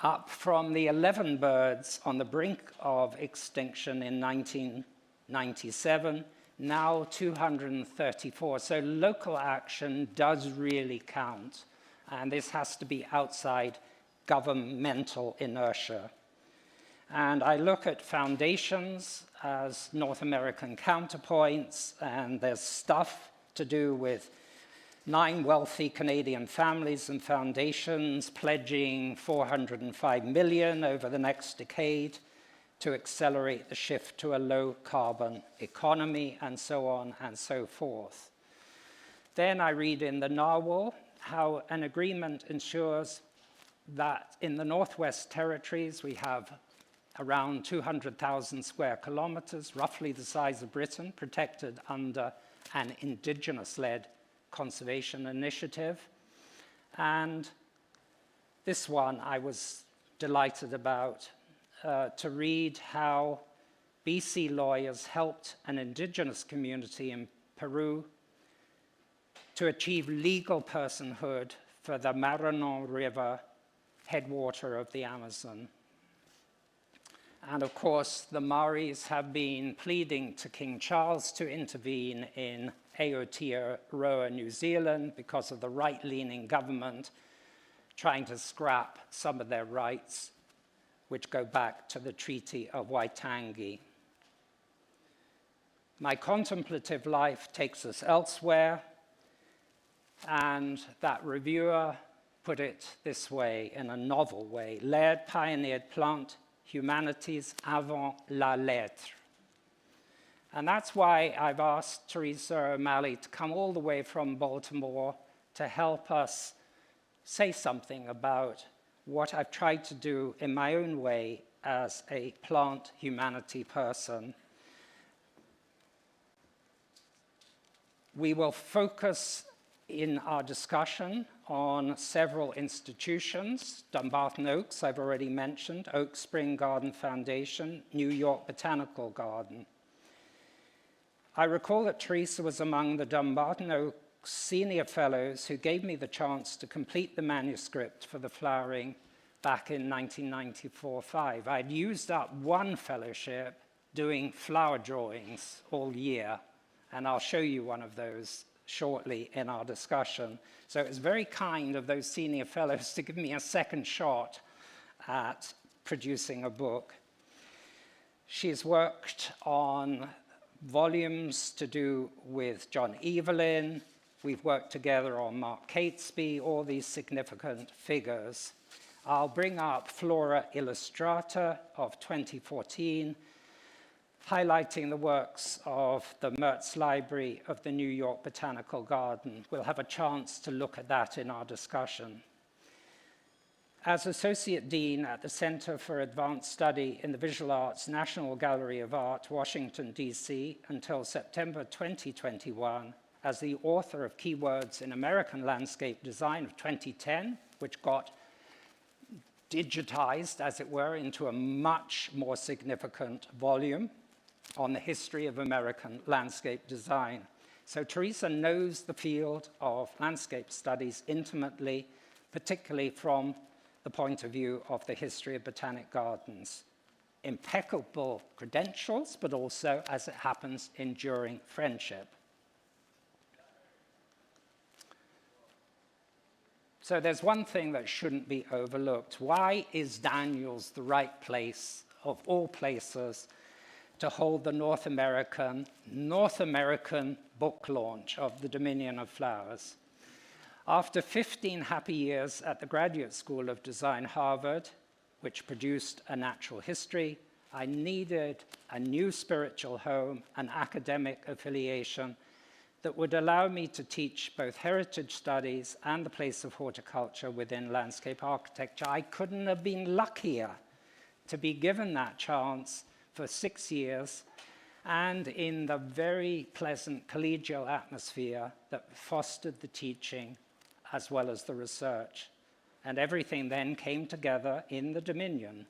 Up from the 11 birds on the brink of extinction in 1997, now 234. So local action does really count, and this has to be outside governmental inertia. And I look at foundations as North American counterpoints, and there's stuff to do with 9 wealthy Canadian families and foundations pledging $405 million over the next decade to accelerate the shift to a low-carbon economy, and so on and so forth. Then I read in the Narwhal how an agreement ensures that in the Northwest Territories we have around 200,000 square kilometers, roughly the size of Britain, protected under an Indigenous-led conservation initiative. And this one I was delighted about, to read how BC lawyers helped an Indigenous community in Peru to achieve legal personhood for the Marañón River, headwater of the Amazon. And of course, the Maoris have been pleading to King Charles to intervene in Aotearoa, New Zealand, because of the right-leaning government trying to scrap some of their rights, which go back to the Treaty of Waitangi. My contemplative life takes us elsewhere, and that reviewer put it this way, in a novel way. Laird pioneered plant humanities avant lettre. And that's why I've asked Therese O'Malley to come all the way from Baltimore to help us say something about what I've tried to do in my own way as a plant humanity person. We will focus in our discussion on several institutions. Dumbarton Oaks, I've already mentioned, Oak Spring Garden Foundation, New York Botanical Garden. I recall that Teresa was among the Dumbarton Oaks senior fellows who gave me the chance to complete the manuscript for the flowering back in 1994-5. I'd used up one fellowship doing flower drawings all year, and I'll show you one of those shortly in our discussion. So it was very kind of those senior fellows to give me a second shot at producing a book. She's worked on volumes to do with John Evelyn. We've worked together on Mark Catesby, all these significant figures. I'll bring up Flora Illustrata of 2014, highlighting the works of the Mertz Library of the New York Botanical Garden. We'll have a chance to look at that in our discussion. As Associate Dean at the Center for Advanced Study in the Visual Arts National Gallery of Art, Washington, D.C., until September 2021, as the author of Keywords in American Landscape Design of 2010, which got digitized, as it were, into a much more significant volume on the history of American landscape design. So Teresa knows the field of landscape studies intimately, particularly from the point of view of the history of botanic gardens. Impeccable credentials, but also, as it happens, enduring friendship. So there's one thing that shouldn't be overlooked. Why is Daniels the right place, of all places, to hold the North American book launch of The Dominion of Flowers? After 15 happy years at the Graduate School of Design, Harvard, which produced A Natural History, I needed a new spiritual home, an academic affiliation that would allow me to teach both heritage studies and the place of horticulture within landscape architecture. I couldn't have been luckier to be given that chance for 6 years and in the very pleasant collegial atmosphere that fostered the teaching as well as the research. And everything then came together in the Dominion,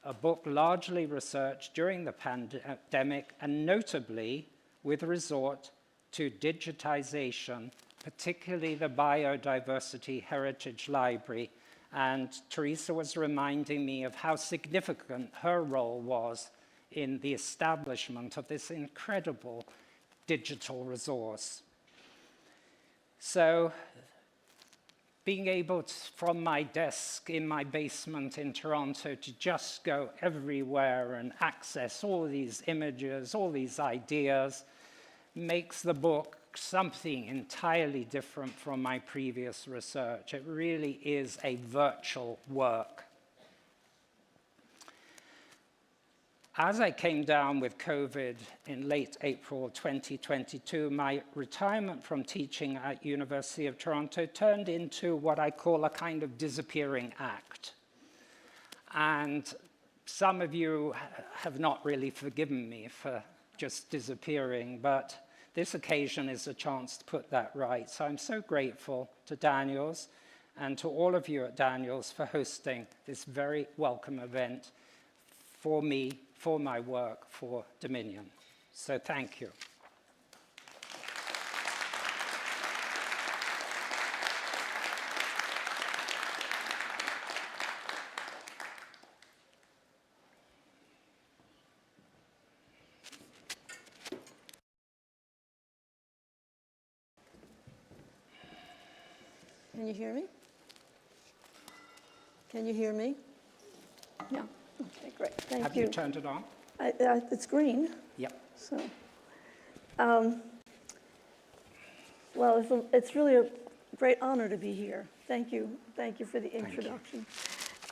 a book largely researched during the pandemic and notably with resort to digitization, particularly the Biodiversity Heritage Library. And Teresa was reminding me of how significant her role was in the establishment of this incredible digital resource. So being able to, from my desk in my basement in Toronto, to just go everywhere and access all these images, all these ideas, makes the book something entirely different from my previous research. It really is a virtual work. As I came down with COVID in late April 2022, my retirement from teaching at University of Toronto turned into what I call a kind of disappearing act. And some of you have not really forgiven me for just disappearing, but this occasion is a chance to put that right. So I'm so grateful to Daniels and to all of you at Daniels for hosting this very welcome event for me, for my work, for Dominion. So thank you. Can you hear me? Can you hear me? Yeah. Okay, great. Thank you. Have you turned it on? It's green. Yep. So, well, it's really a great honor to be here. Thank you. Thank you for the introduction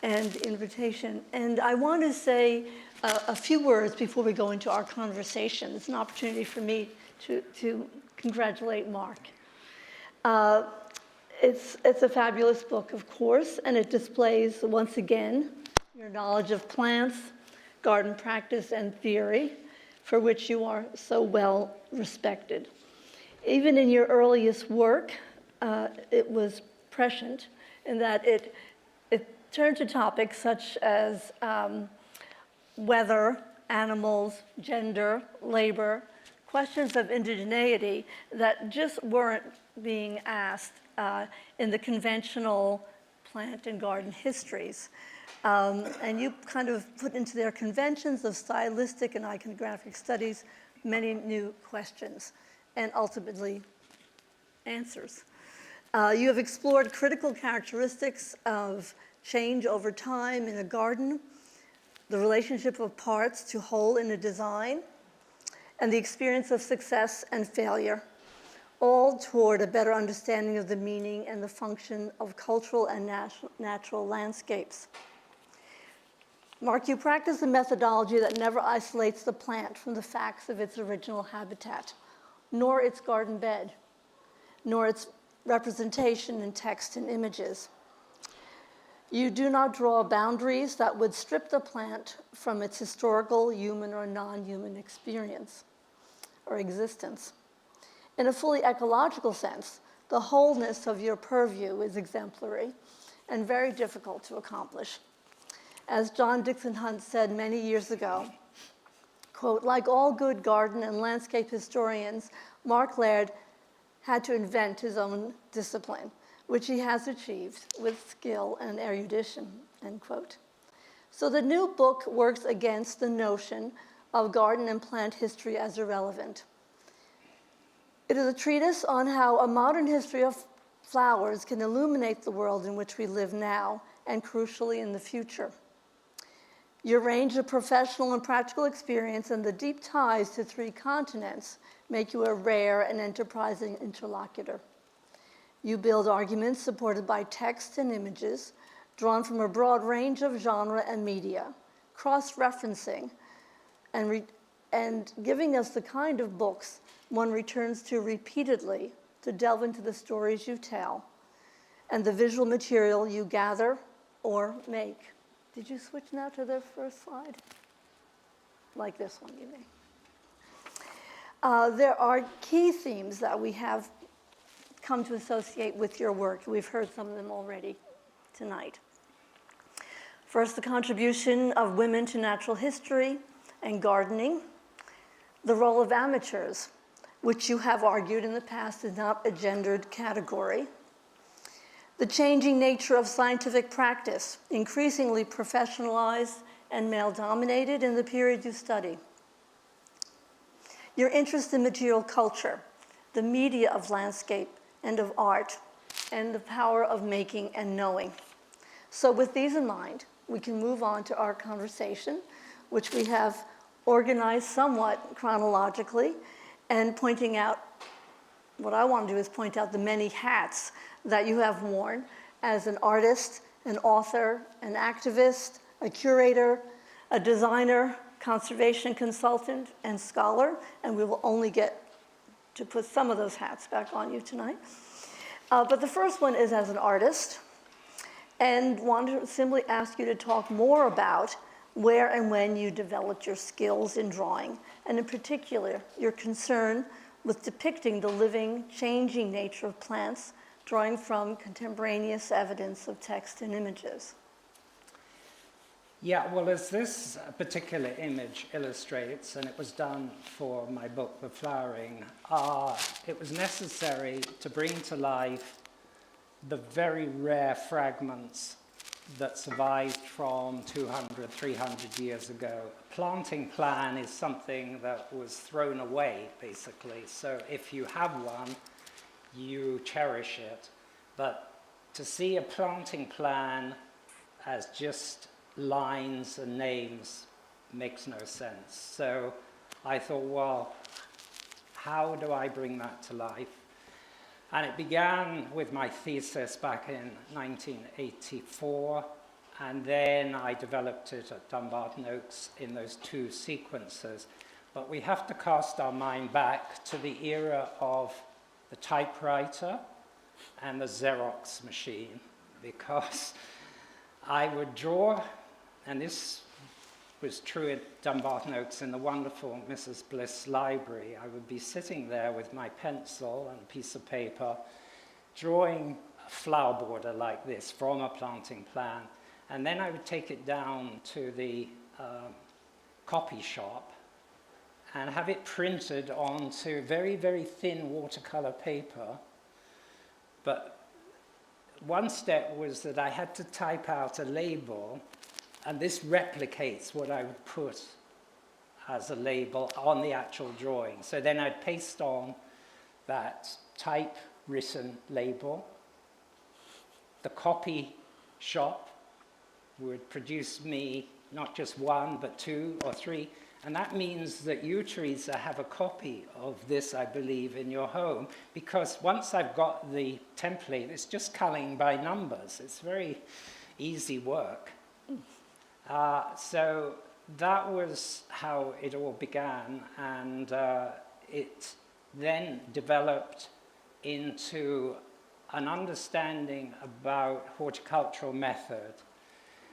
and invitation. And I want to say a few words before we go into our conversation. It's an opportunity for me to congratulate Mark. It's a fabulous book, of course, and it displays, once again, your knowledge of plants, garden practice, and theory, for which you are so well respected. Even in your earliest work, it was prescient in that it turned to topics such as weather, animals, gender, labor, questions of indigeneity that just weren't being asked in the conventional plant and garden histories. And you kind of put into their conventions of stylistic and iconographic studies many new questions and ultimately answers. You have explored critical characteristics of change over time in a garden, the relationship of parts to whole in a design, and the experience of success and failure, all toward a better understanding of the meaning and the function of cultural and natural landscapes. Mark, you practice a methodology that never isolates the plant from the facts of its original habitat, nor its garden bed, nor its representation in text and images. You do not draw boundaries that would strip the plant from its historical, human, or non-human experience or existence. In a fully ecological sense, the wholeness of your purview is exemplary and very difficult to accomplish. As John Dixon Hunt said many years ago, quote, like all good garden and landscape historians, Mark Laird had to invent his own discipline, which he has achieved with skill and erudition, end quote. So the new book works against the notion of garden and plant history as irrelevant. It is a treatise on how a modern history of flowers can illuminate the world in which we live now and crucially in the future. Your range of professional and practical experience and the deep ties to 3 continents make you a rare and enterprising interlocutor. You build arguments supported by text and images drawn from a broad range of genre and media, cross-referencing, and giving us the kind of books one returns to repeatedly to delve into the stories you tell and the visual material you gather or make. Did you switch now to the first slide? Like this one, you mean? There are key themes that we have come to associate with your work. We've heard some of them already tonight. First, the contribution of women to natural history and gardening, the role of amateurs, which you have argued in the past is not a gendered category, the changing nature of scientific practice, increasingly professionalized and male-dominated in the period you study, your interest in material culture, the media of landscape and of art, and the power of making and knowing. So with these in mind, we can move on to our conversation, which we have organized somewhat chronologically, and pointing out, what I want to do is point out the many hats that you have worn as an artist, an author, an activist, a curator, a designer, conservation consultant, and scholar, and we will only get to put some of those hats back on you tonight. But the first one is as an artist, and want to simply ask you to talk more about where and when you developed your skills in drawing, and in particular, your concern with depicting the living, changing nature of plants, drawing from contemporaneous evidence of text and images. Yeah, well, as this particular image illustrates, and it was done for my book, The Flowering, it was necessary to bring to life the very rare fragments that survived from 200, 300 years ago. A planting plan is something that was thrown away, basically. So if you have one, you cherish it. But to see a planting plan as just lines and names makes no sense. So I thought, well, how do I bring that to life? And it began with my thesis back in 1984, and then I developed it at Dumbarton Oaks in those two sequences. But we have to cast our mind back to the era of the typewriter and the Xerox machine, because I would draw, and this was true at Dumbarton Oaks in the wonderful Mrs. Bliss Library. I would be sitting there with my pencil and a piece of paper, drawing a flower border like this from a planting plan, and then I would take it down to the copy shop and have it printed onto very, very thin watercolor paper. But one step was that I had to type out a label, and this replicates what I would put as a label on the actual drawing. So then I'd paste on that typewritten label. The copy shop would produce me not just one, but 2 or 3. And that means that you, Theresa, have a copy of this, I believe, in your home, because once I've got the template, it's just culling by numbers. It's very easy work. So that was how it all began, and it then developed into an understanding about horticultural method.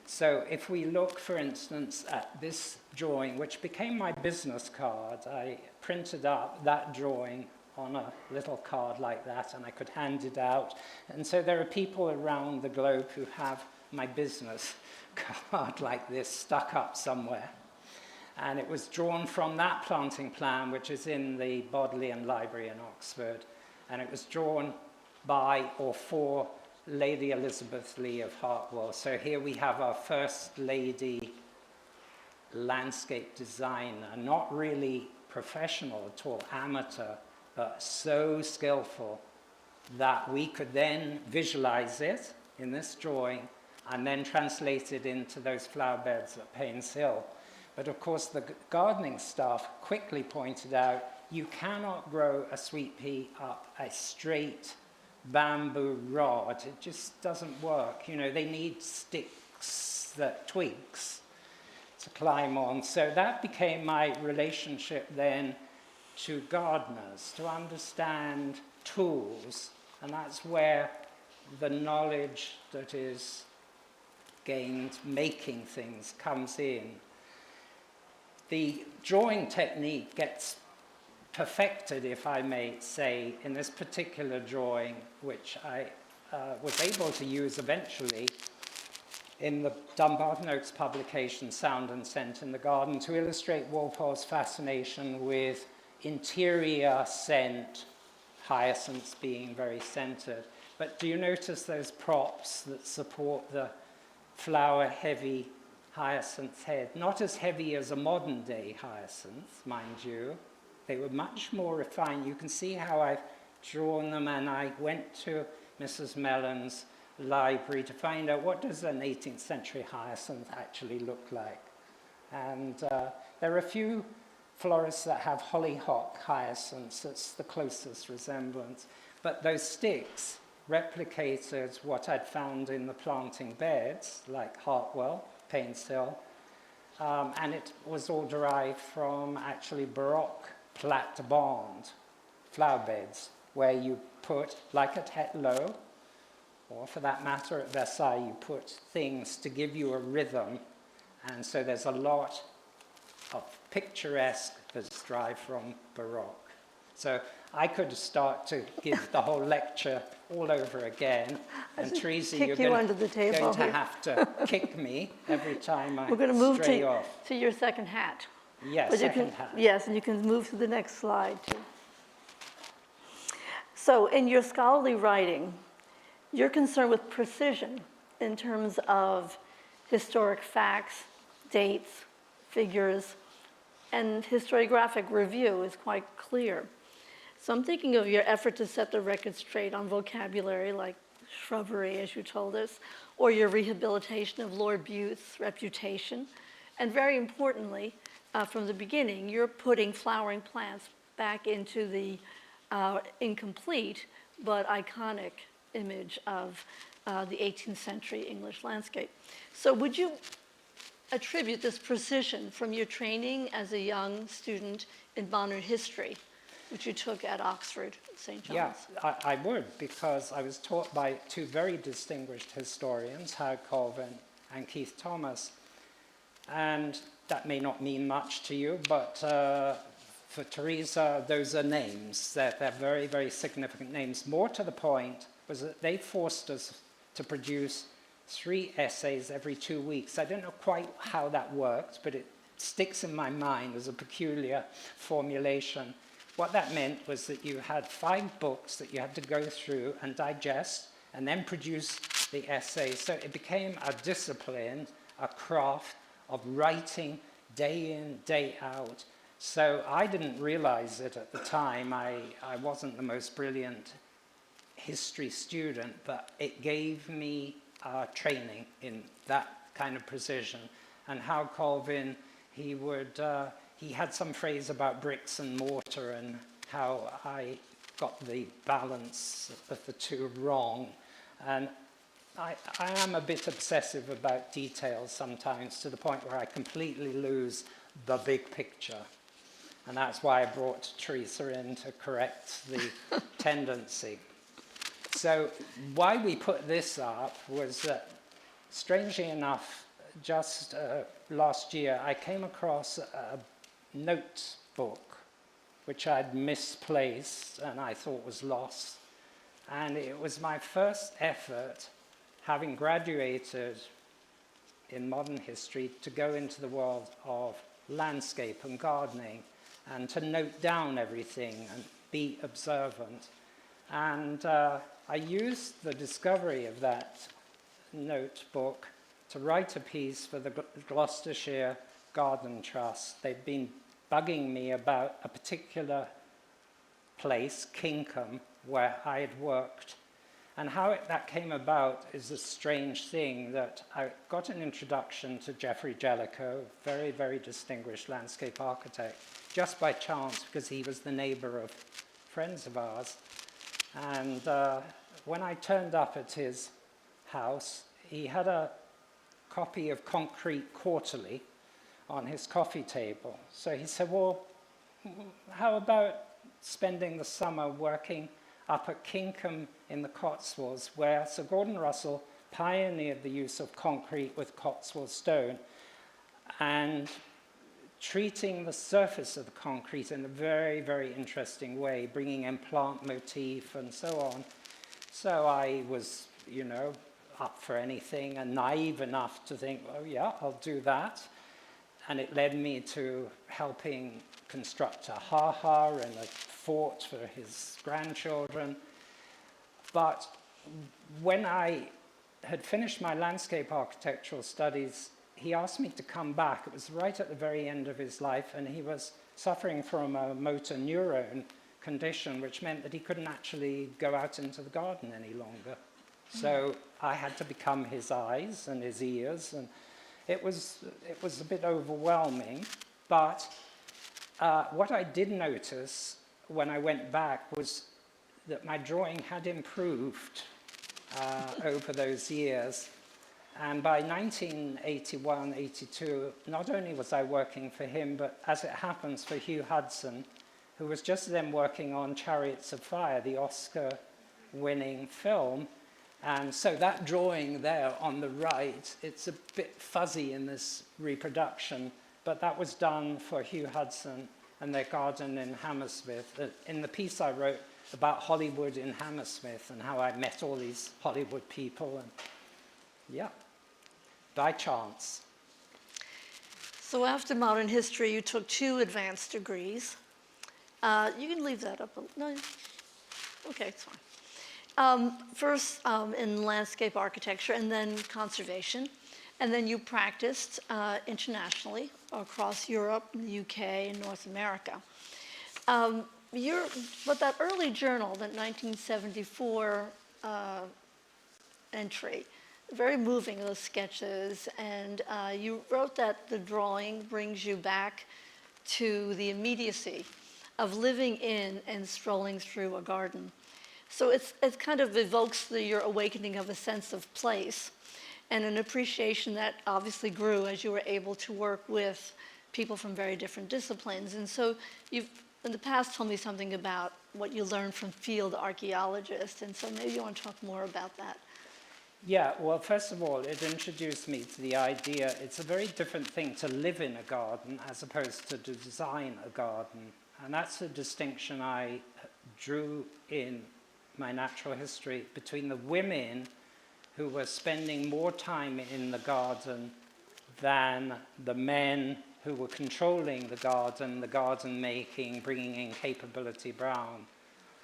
So if we look, for instance, at this drawing, which became my business card, I printed up that drawing on a little card like that, and I could hand it out. And so there are people around the globe who have my business card like this stuck up somewhere. And it was drawn from that planting plan, which is in the Bodleian Library in Oxford. And it was drawn by or for Lady Elizabeth Lee of Hartwell. So here we have our first lady landscape designer, not really professional at all, amateur, but so skillful that we could then visualize it in this drawing and then translate it into those flower beds at Paynes Hill. But of course, the gardening staff quickly pointed out, you cannot grow a sweet pea up a straight bamboo rod. It just doesn't work. You know, they need sticks, twigs, to climb on. So that became my relationship then to gardeners, to understand tools, and that's where the knowledge that is gained making things comes in. The drawing technique gets perfected, if I may say, in this particular drawing, which I was able to use eventually in the Dumbarton Oaks publication, Sound and Scent in the Garden, to illustrate Walpole's fascination with interior scent, hyacinths being very centered. But do you notice those props that support the flower-heavy hyacinth head? Not as heavy as a modern-day hyacinth, mind you. They were much more refined. You can see how I've drawn them, and I went to Mrs. Mellon's library to find out what does an 18th century hyacinth actually look like. And there are a few florists that have hollyhock hyacinths. That's the closest resemblance. But those sticks replicated what I'd found in the planting beds, like Hartwell, Painshill, and it was all derived from actually Baroque plate-de-bande flower beds, where you put, like at Hetlow, or for that matter at Versailles, you put things to give you a rhythm, and so there's a lot of picturesque that's derived from Baroque. So I could start to give the whole lecture all over again, and Therese, you're going to have to kick me every time I We're going to move off. to your second hat. Yes, second hat. Yes, and you can move to the next slide too. So in your scholarly writing, you're concerned with precision in terms of historic facts, dates, figures, and historiographic review is quite clear. So I'm thinking of your effort to set the record straight on vocabulary like shrubbery, as you told us, or your rehabilitation of Lord Bute's reputation. And very importantly, from the beginning, you're putting flowering plants back into the incomplete but iconic image of the 18th century English landscape. So would you attribute this precision from your training as a young student in modern history, which you took at Oxford, St. John's? Yeah, I would, because I was taught by two very distinguished historians, Howard Colvin and Keith Thomas. And that may not mean much to you, but for Teresa, those are names. They're very, very significant names. More to the point was that they forced us to produce 3 essays every 2 weeks. I don't know quite how that worked, but it sticks in my mind as a peculiar formulation. What that meant was that you had 5 books that you had to go through and digest and then produce the essays. So it became a discipline, a craft of writing day in, day out. So I didn't realize it at the time. I wasn't the most brilliant history student, but it gave me training in that kind of precision. And how Colvin, he had some phrase about bricks and mortar and how I got the balance of the two wrong. And I am a bit obsessive about details sometimes, to the point where I completely lose the big picture. And that's why I brought Teresa in to correct the tendency. So why we put this up was that, strangely enough, just last year, I came across a notebook which I'd misplaced and I thought was lost. And it was my first effort, having graduated in modern history, to go into the world of landscape and gardening and to note down everything and be observant. And I used the discovery of that notebook to write a piece for the Gloucestershire Garden Trust. They'd been bugging me about a particular place, Kinkham, where I had worked. And how that came about is a strange thing, that I got an introduction to Geoffrey Jellicoe, very, very distinguished landscape architect, just by chance, because he was the neighbor of friends of ours. And when I turned up at his house, he had a copy of Concrete Quarterly, on his coffee table. So he said, well, how about spending the summer working up at Kinkham in the Cotswolds, where Sir Gordon Russell pioneered the use of concrete with Cotswold stone and treating the surface of the concrete in a very, very interesting way, bringing in plant motif and so on. So I was, you know, up for anything and naive enough to think, oh yeah, I'll do that. And it led me to helping construct a ha-ha and a fort for his grandchildren. But when I had finished my landscape architectural studies, he asked me to come back. It was right at the very end of his life, and he was suffering from a motor neurone condition, which meant that he couldn't actually go out into the garden any longer. So I had to become his eyes and his ears, and it was a bit overwhelming. But what I did notice when I went back was that my drawing had improved over those years. And by 1981, 82, not only was I working for him, but as it happens for Hugh Hudson, who was just then working on Chariots of Fire, the Oscar-winning film. And so that drawing there on the right, it's a bit fuzzy in this reproduction, but that was done for Hugh Hudson and their garden in Hammersmith. In the piece I wrote about Hollywood in Hammersmith and how I met all these Hollywood people, and yeah, by chance. So after modern history, you took 2 advanced degrees. You can leave that up. No, okay, it's fine. First in landscape architecture and then conservation. And then you practiced internationally across Europe, the UK, and North America. But that early journal, that 1974 entry, very moving, those sketches, and you wrote that the drawing brings you back to the immediacy of living in and strolling through a garden. So it kind of evokes your awakening of a sense of place and an appreciation that obviously grew as you were able to work with people from very different disciplines. And so you've, in the past, told me something about what you learned from field archaeologists, and so maybe you want to talk more about that. Yeah, well, first of all, it introduced me to the idea it's a very different thing to live in a garden as opposed to design a garden. And that's a distinction I drew in my natural history between the women who were spending more time in the garden than the men who were controlling the garden making, bringing in Capability Brown.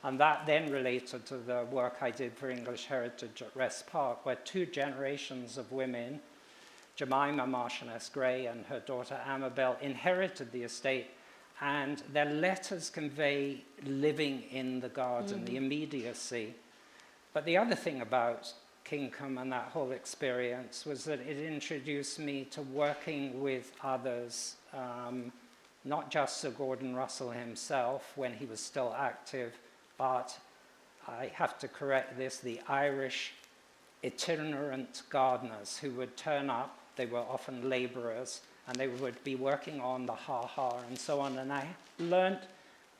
And that then related to the work I did for English Heritage at Rest Park, where 2 generations of women, Jemima Marchioness-Gray and her daughter Amabel, inherited the estate, and their letters convey living in the garden, the immediacy. But the other thing about Kinkham and that whole experience was that it introduced me to working with others, not just Sir Gordon Russell himself when he was still active, but I have to correct this, the Irish itinerant gardeners who would turn up. They were often laborers, and they would be working on the ha-ha and so on. And I learned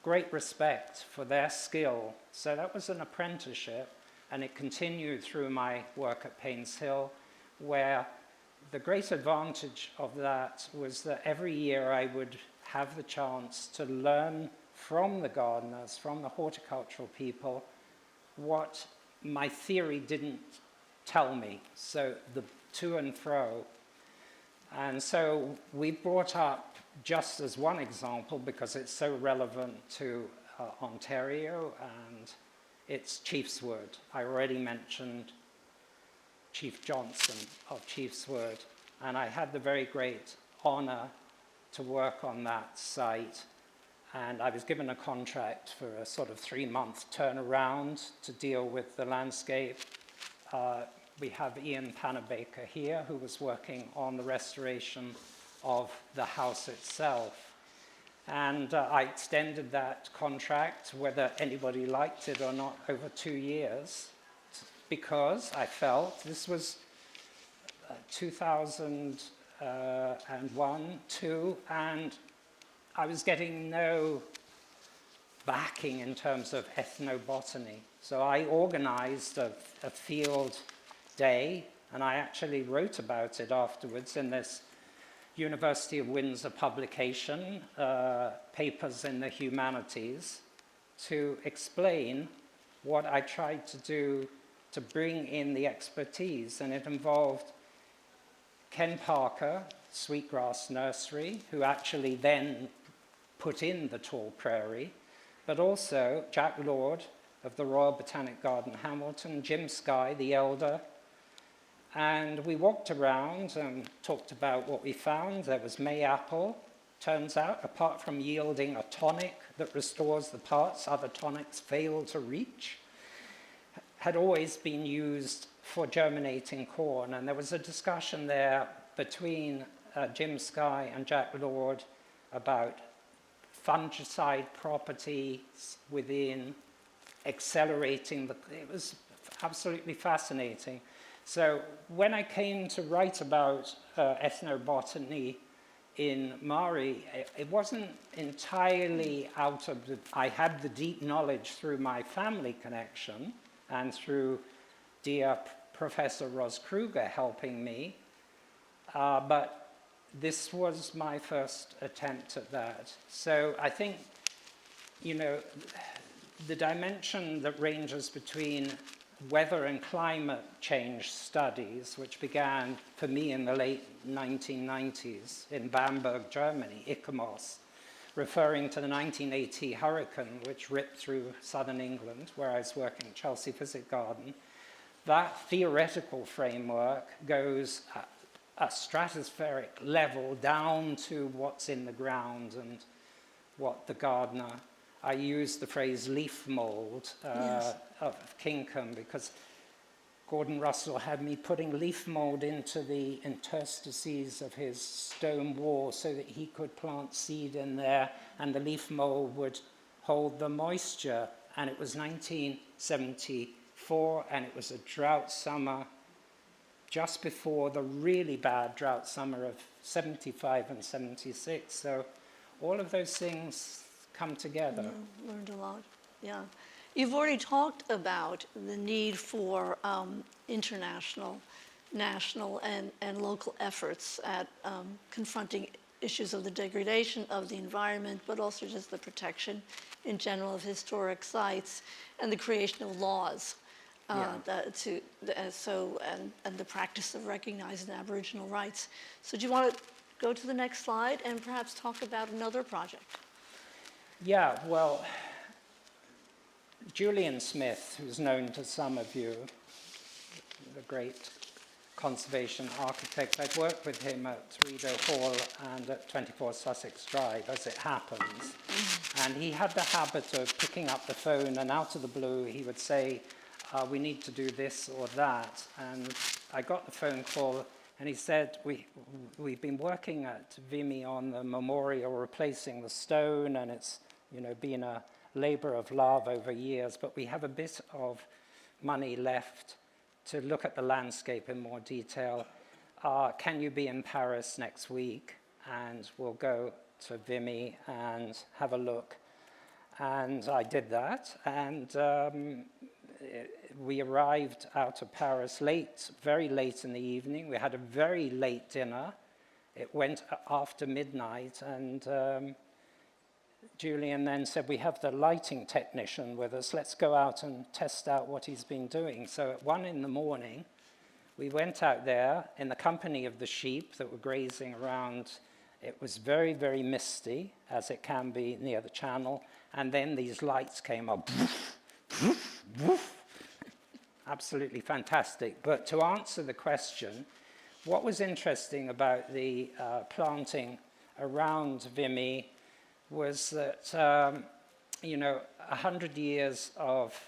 great respect for their skill. So that was an apprenticeship, and it continued through my work at Paynes Hill, where the great advantage of that was that every year I would have the chance to learn from the gardeners, from the horticultural people, what my theory didn't tell me. So the to and fro. And so we brought up, just as one example, because it's so relevant to Ontario, and it's Chief's Wood. I already mentioned Chief Johnson of Chief's Wood, and I had the very great honor to work on that site. And I was given a contract for a sort of 3-month turnaround to deal with the landscape. We have Ian Panabaker here, who was working on the restoration of the house itself. And I extended that contract, whether anybody liked it or not, over 2 years, because I felt this was 2000, and 1, 2, and I was getting no backing in terms of ethnobotany. So I organized a field day, and I actually wrote about it afterwards in this University of Windsor publication, Papers in the Humanities, to explain what I tried to do to bring in the expertise. And it involved Ken Parker, Sweetgrass Nursery, who actually then put in the tall prairie, but also Jack Lord of the Royal Botanic Garden Hamilton, Jim Skye, the elder. And we walked around and talked about what we found. There was mayapple. Turns out, apart from yielding a tonic that restores the parts other tonics fail to reach, had always been used for germinating corn. And there was a discussion there between Jim Skye and Jack Lord about fungicide properties within accelerating it was absolutely fascinating. So when I came to write about ethnobotany in Mari, it wasn't entirely out of I had the deep knowledge through my family connection and through dear Professor Ros Kruger helping me, but this was my first attempt at that. So I think, you know, the dimension that ranges between weather and climate change studies, which began for me in the late 1990s in Bamberg, Germany, ICOMOS, referring to the 1980 hurricane which ripped through southern England, where I was working at Chelsea Physic Garden. That theoretical framework goes at a stratospheric level down to what's in the ground and what the gardener. I use the phrase leaf mold of Kingham because Gordon Russell had me putting leaf mold into the interstices of his stone wall so that he could plant seed in there and the leaf mold would hold the moisture. And it was 1974 and it was a drought summer just before the really bad drought summer of 75 and 76. So all of those things come together. Yeah, learned a lot, yeah. You've already talked about the need for international, national, and local efforts at confronting issues of the degradation of the environment, but also just the protection in general of historic sites and the creation of laws. And the practice of recognizing Aboriginal rights. So do you want to go to the next slide and perhaps talk about another project? Yeah, well, Julian Smith, who's known to some of you, the great conservation architect, I'd worked with him at Rideau Hall and at 24 Sussex Drive, as it happens. And he had the habit of picking up the phone and out of the blue he would say, we need to do this or that. And I got the phone call and he said, we've been working at Vimy on the memorial replacing the stone, and it's been a labor of love over years, but we have a bit of money left to look at the landscape in more detail. Can you be in Paris next week? And we'll go to Vimy and have a look. And I did that, and we arrived out of Paris very late in the evening. We had a very late dinner. It went after midnight, and Julian then said, we have the lighting technician with us. Let's go out and test out what he's been doing. So at 1 in the morning, we went out there in the company of the sheep that were grazing around. It was very, very misty, as it can be near the channel. And then these lights came up. Absolutely fantastic. But to answer the question, what was interesting about the planting around Vimy was that, 100 years of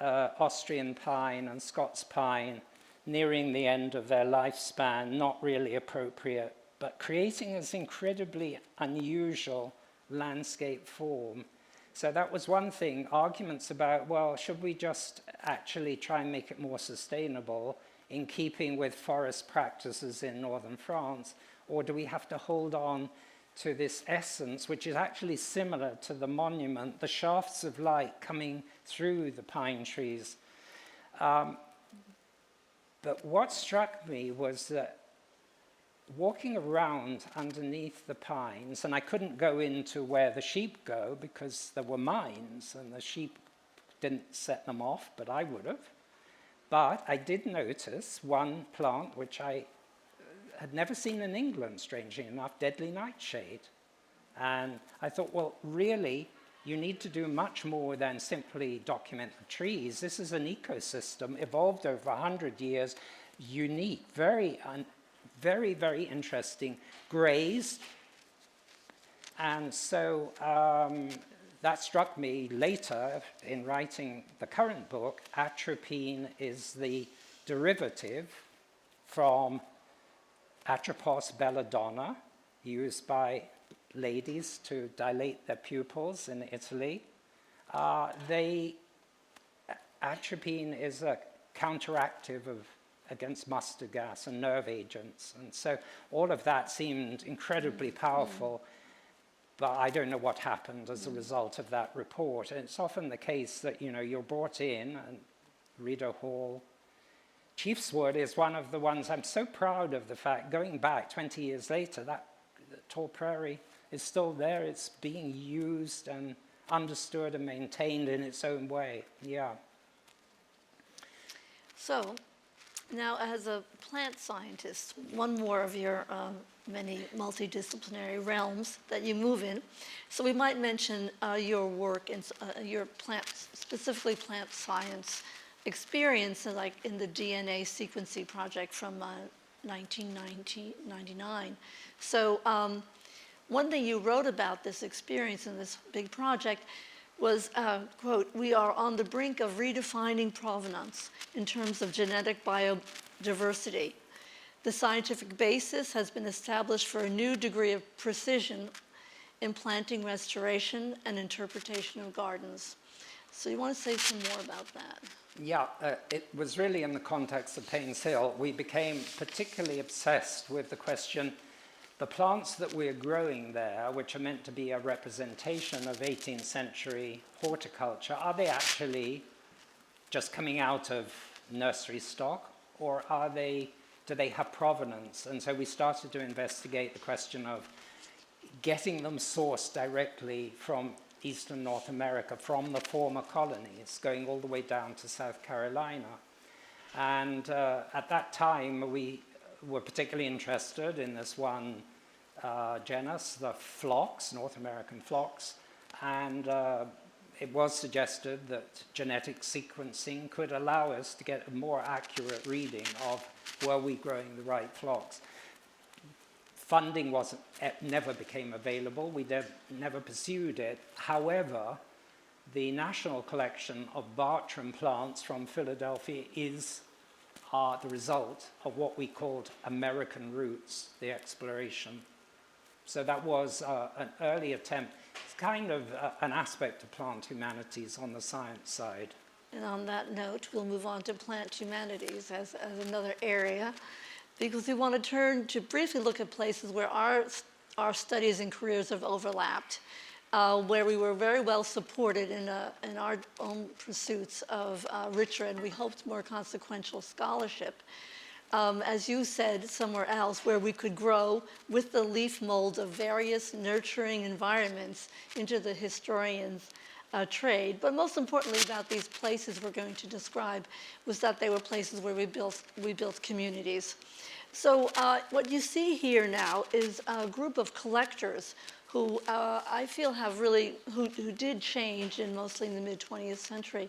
Austrian pine and Scots pine nearing the end of their lifespan, not really appropriate, but creating this incredibly unusual landscape form. So that was one thing, arguments about, well, should we just actually try and make it more sustainable in keeping with forest practices in northern France, Or do we have to hold on to this essence, which is actually similar to the monument, the shafts of light coming through the pine trees? But what struck me was that walking around underneath the pines, and I couldn't go into where the sheep go because there were mines and the sheep didn't set them off, but I would have. But I did notice one plant which I had never seen in England, strangely enough, deadly nightshade. And I thought, well, really, you need to do much more than simply document the trees. This is an ecosystem, evolved over 100 years, unique, very, very interesting, grazed. And so that struck me later in writing the current book. Atropine is the derivative from Atropos belladonna, used by ladies to dilate their pupils in Italy. Atropine is a counteractive against mustard gas and nerve agents. And so all of that seemed incredibly powerful, but I don't know what happened as a result of that report. And it's often the case that, you know, you're brought in, and Rita Hall, Chiefswood is one of the ones I'm so proud of the fact, going back 20 years later, that tall prairie is still there. It's being used and understood and maintained in its own way. Yeah. So now, as a plant scientist, one more of your many multidisciplinary realms that you move in. So we might mention your work in your specifically plant science experience, like in the DNA sequencing project from 1999. So one thing you wrote about this experience in this big project was, quote, "We are on the brink of redefining provenance in terms of genetic biodiversity. The scientific basis has been established for a new degree of precision in planting restoration and interpretation of gardens." So you want to say some more about that? Yeah, it was really in the context of Paynes Hill. We became particularly obsessed with the question, the plants that we're growing there, which are meant to be a representation of 18th century horticulture, are they actually just coming out of nursery stock, or do they have provenance? And so we started to investigate the question of getting them sourced directly from Eastern North America, from the former colonies, going all the way down to South Carolina. And at that time, we were particularly interested in this one genus, the phlox, North American phlox, and it was suggested that genetic sequencing could allow us to get a more accurate reading of were we growing the right phlox. Funding never became available. We never pursued it. However, the National Collection of Bartram plants from Philadelphia are the result of what we called American roots, the exploration. So that was an early attempt. It's kind of an aspect of plant humanities on the science side. And on that note, we'll move on to plant humanities as another area, because we want to turn to briefly look at places where our studies and careers have overlapped, where we were very well supported in our own pursuits of richer and we hoped more consequential scholarship. As you said, somewhere else where we could grow with the leaf mold of various nurturing environments into the historian's trade. But most importantly about these places we're going to describe was that they were places where we built communities. So what you see here now is a group of collectors who I feel have really, who did change mostly in the mid-20th century,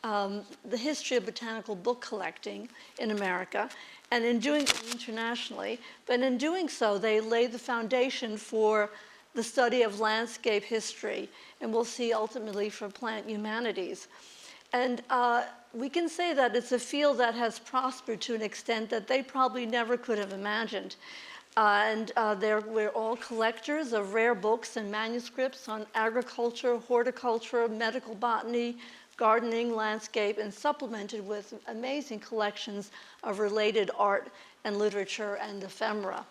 the history of botanical book collecting in America, and in doing it internationally. But in doing so, they laid the foundation for the study of landscape history, and we'll see ultimately for plant humanities. And we can say that it's a field that has prospered to an extent that they probably never could have imagined. We're all collectors of rare books and manuscripts on agriculture, horticulture, medical botany, gardening, landscape, and supplemented with amazing collections of related art and literature and ephemera.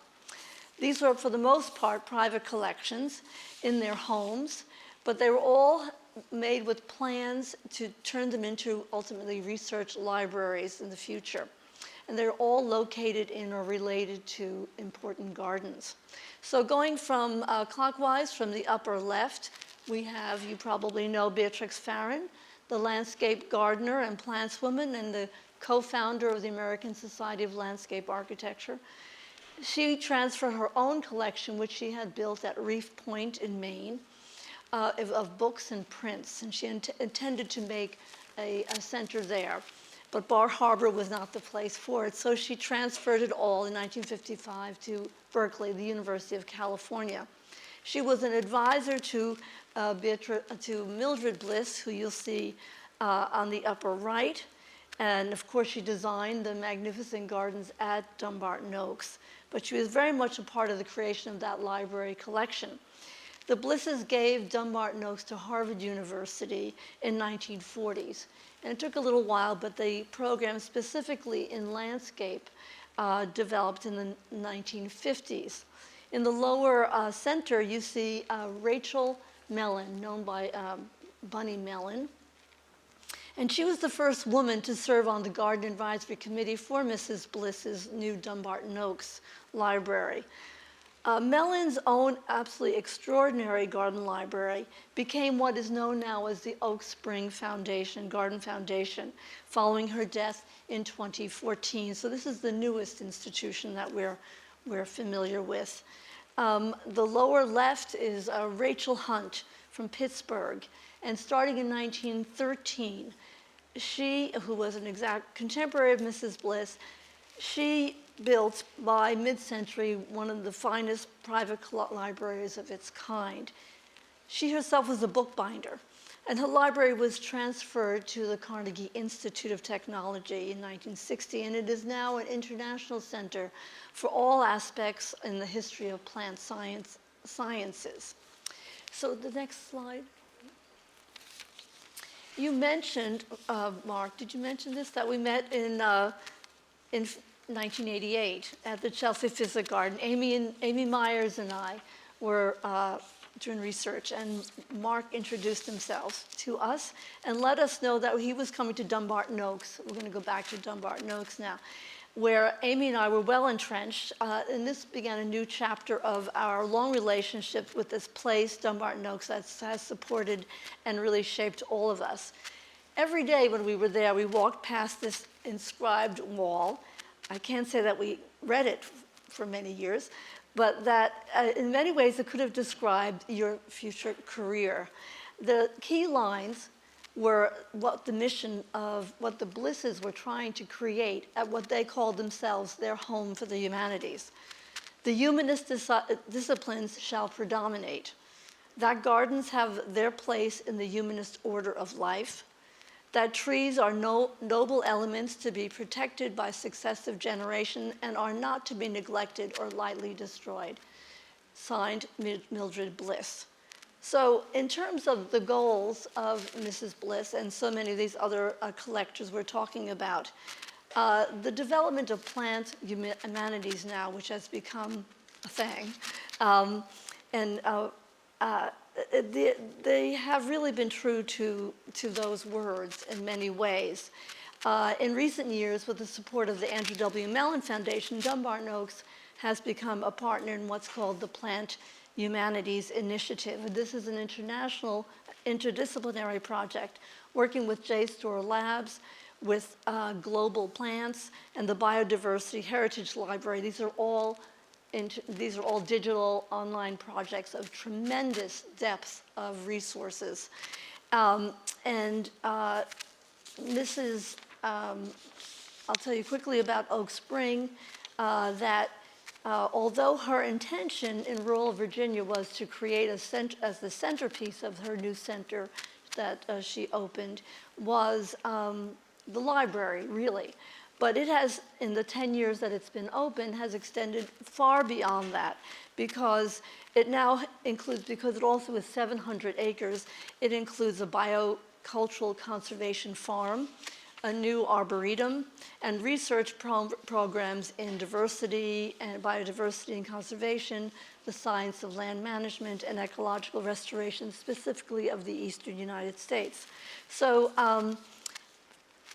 These were, for the most part, private collections in their homes, but they were all made with plans to turn them into, ultimately, research libraries in the future. And they're all located in or related to important gardens. So going from clockwise, from the upper left, we have, you probably know, Beatrix Farren, the landscape gardener and plantswoman and the co-founder of the American Society of Landscape Architecture. She transferred her own collection, which she had built at Reef Point in Maine, of books and prints, and she intended to make a center there. But Bar Harbor was not the place for it, so she transferred it all in 1955 to Berkeley, the University of California. She was an advisor to Mildred Bliss, who you'll see on the upper right, and of course she designed the magnificent gardens at Dumbarton Oaks, but she was very much a part of the creation of that library collection. The Blisses gave Dumbarton Oaks to Harvard University in 1940s. And it took a little while, but the program specifically in landscape developed in the 1950s. In the lower center, you see Rachel Mellon, known by Bunny Mellon. And she was the first woman to serve on the Garden Advisory Committee for Mrs. Bliss's new Dumbarton Oaks library. Mellon's own absolutely extraordinary garden library became what is known now as the Oak Spring Foundation, Garden Foundation, following her death in 2014. So this is the newest institution that we're familiar with. The lower left is Rachel Hunt from Pittsburgh. And starting in 1913, she, who was an exact contemporary of Mrs. Bliss, she built by mid-century one of the finest private libraries of its kind. She herself was a bookbinder, and her library was transferred to the Carnegie Institute of Technology in 1960, and it is now an international center for all aspects in the history of plant sciences. So the next slide. You mentioned, Mark, did you mention this, that we met in 1988 at the Chelsea Physic Garden. Amy Myers and I were doing research, and Mark introduced himself to us and let us know that he was coming to Dumbarton Oaks. We're going to go back to Dumbarton Oaks now, where Amy and I were well entrenched, and this began a new chapter of our long relationship with this place, Dumbarton Oaks, that has supported and really shaped all of us. Every day when we were there, we walked past this inscribed wall. I can't say that we read it for many years, but that in many ways it could have described your future career. The key lines were what the mission of what the Blisses were trying to create at what they called themselves their home for the humanities. The humanist disciplines shall predominate, that gardens have their place in the humanist order of life, that trees are noble elements to be protected by successive generations and are not to be neglected or lightly destroyed. Signed, Mildred Bliss. So in terms of the goals of Mrs. Bliss and so many of these other collectors we're talking about, the development of plant humanities now, which has become a thing, they have really been true to those words in many ways. In recent years, with the support of the Andrew W. Mellon Foundation, Dumbarton Oaks has become a partner in what's called the Plant Humanities Initiative. And this is an international, interdisciplinary project working with JSTOR Labs, with Global Plants, and the Biodiversity Heritage Library. These are all digital online projects of tremendous depth of resources. This is, I'll tell you quickly about Oak Spring, that although her intention in rural Virginia was to create as the centerpiece of her new center that she opened, was the library, really. But it has, in the 10 years that it's been open, has extended far beyond that, because it now includes, because it also is 700 acres, it includes a biocultural conservation farm, a new arboretum, and research programs in diversity and biodiversity and conservation, the science of land management, and ecological restoration, specifically of the eastern United States. So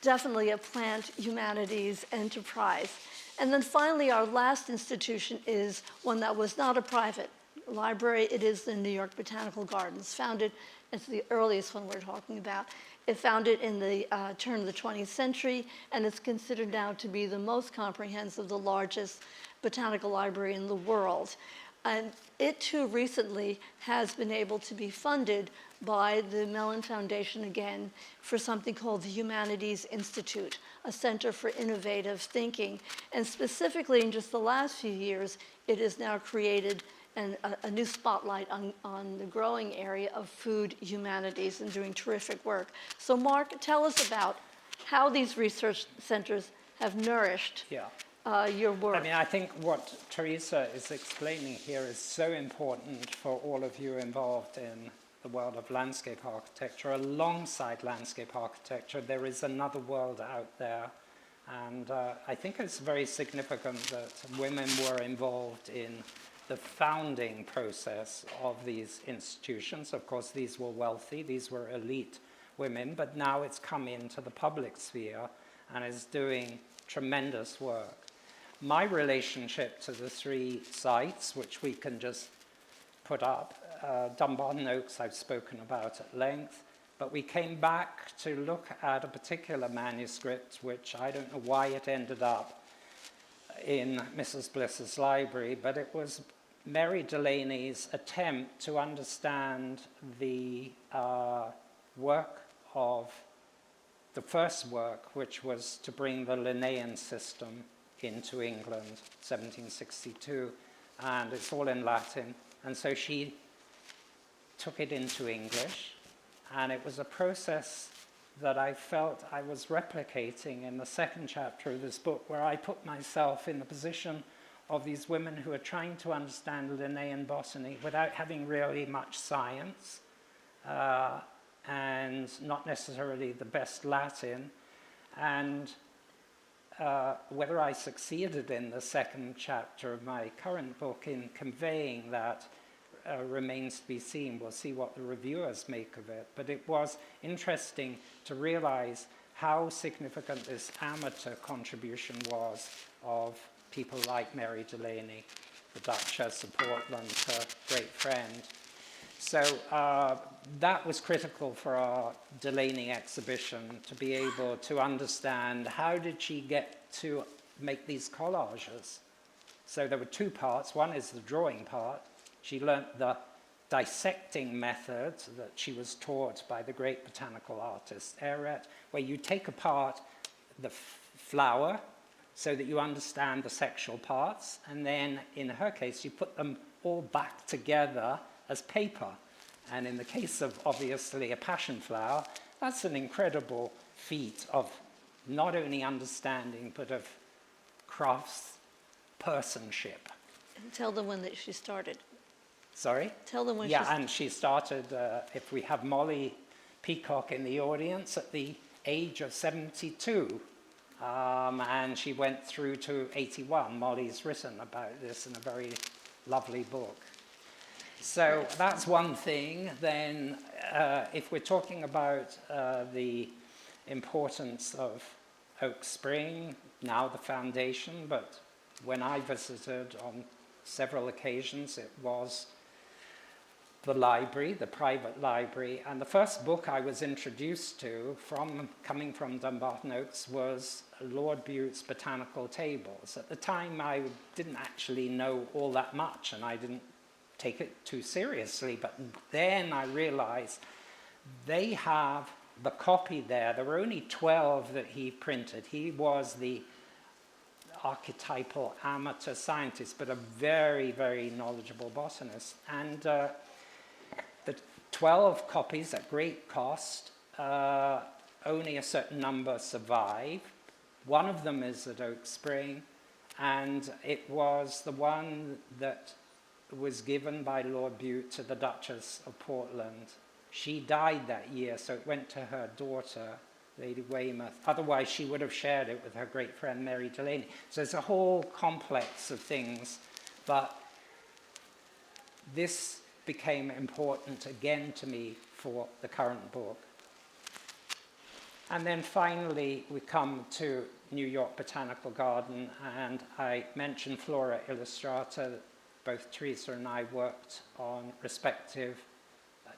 definitely a plant humanities enterprise. And then finally, our last institution is one that was not a private library. It is the New York Botanical Gardens, founded, it's the earliest one we're talking about. It founded in the turn of the 20th century, and it's considered now to be the most comprehensive, the largest botanical library in the world. And it too recently has been able to be funded by the Mellon Foundation again for something called the Humanities Institute, a center for innovative thinking. And specifically in just the last few years, it has now created a new spotlight on the growing area of food humanities and doing terrific work. So Mark, tell us about how these research centers have nourished your work. I mean, I think what Teresa is explaining here is so important for all of you involved in the world of landscape architecture. Alongside landscape architecture, there is another world out there. And I think it's very significant that women were involved in the founding process of these institutions. Of course, these were wealthy, these were elite women, but now it's come into the public sphere and is doing tremendous work. My relationship to the three sites, which we can just put up, Dumbarton Oaks I've spoken about at length, but we came back to look at a particular manuscript, which I don't know why it ended up in Mrs. Bliss's library, but it was Mary Delaney's attempt to understand the work of the first work, which was to bring the Linnaean system into England, 1762, and it's all in Latin. And so she took it into English, and it was a process that I felt I was replicating in the second chapter of this book, where I put myself in the position of these women who are trying to understand Linnaean botany without having really much science, and not necessarily the best Latin. And whether I succeeded in the second chapter of my current book in conveying that remains to be seen. We'll see what the reviewers make of it. But it was interesting to realize how significant this amateur contribution was of people like Mary Delaney, the Duchess of Portland, her great friend. So that was critical for our Delaney exhibition, to be able to understand how did she get to make these collages. So there were two parts. One is the drawing part. She learnt the dissecting method that she was taught by the great botanical artist Erasure, where you take apart the flower so that you understand the sexual parts, and then in her case you put them all back together as paper. And in the case of obviously a passion flower, that's an incredible feat of not only understanding but of craftspersonship. And tell them when that she started. Sorry? Tell them when and she started, if we have Molly Peacock in the audience, at the age of 72. And she went through to 81. Molly's written about this in a very lovely book. So that's one thing. Then if we're talking about the importance of Oak Spring, now the foundation, but when I visited on several occasions, it was the library, the private library, and the first book I was introduced to coming from Dumbarton Oaks was Lord Bute's Botanical Tables. At the time I didn't actually know all that much and I didn't take it too seriously, but then I realized they have the copy there. There were only 12 that he printed. He was the archetypal amateur scientist, but a very, very knowledgeable botanist. And the 12 copies at great cost, only a certain number survive. One of them is at Oak Spring, and it was the one that was given by Lord Bute to the Duchess of Portland. She died that year, so it went to her daughter, Lady Weymouth. Otherwise, she would have shared it with her great friend Mary Delaney. So it's a whole complex of things, but this became important again to me for the current book. And then finally, we come to New York Botanical Garden, and I mentioned Flora Illustrata. Both Teresa and I worked on respective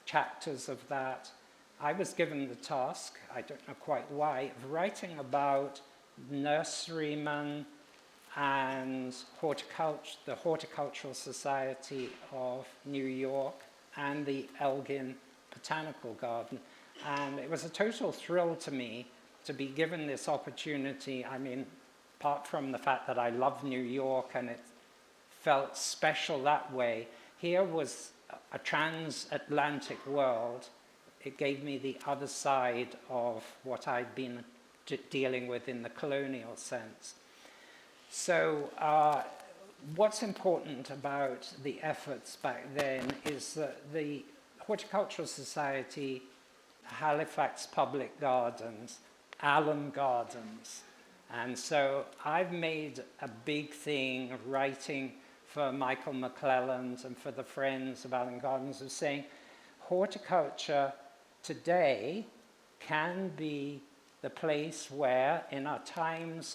chapters of that. I was given the task, I don't know quite why, of writing about nurserymen and the Horticultural Society of New York and the Elgin Botanical Garden. And it was a total thrill to me to be given this opportunity. I mean, apart from the fact that I love New York and it felt special that way, here was a transatlantic world. It gave me the other side of what I'd been dealing with in the colonial sense. So what's important about the efforts back then is that the Horticultural Society, Halifax Public Gardens, Allen Gardens, and so I've made a big thing of writing for Michael McClelland and for the Friends of Allen Gardens of saying horticulture today can be the place where, in our times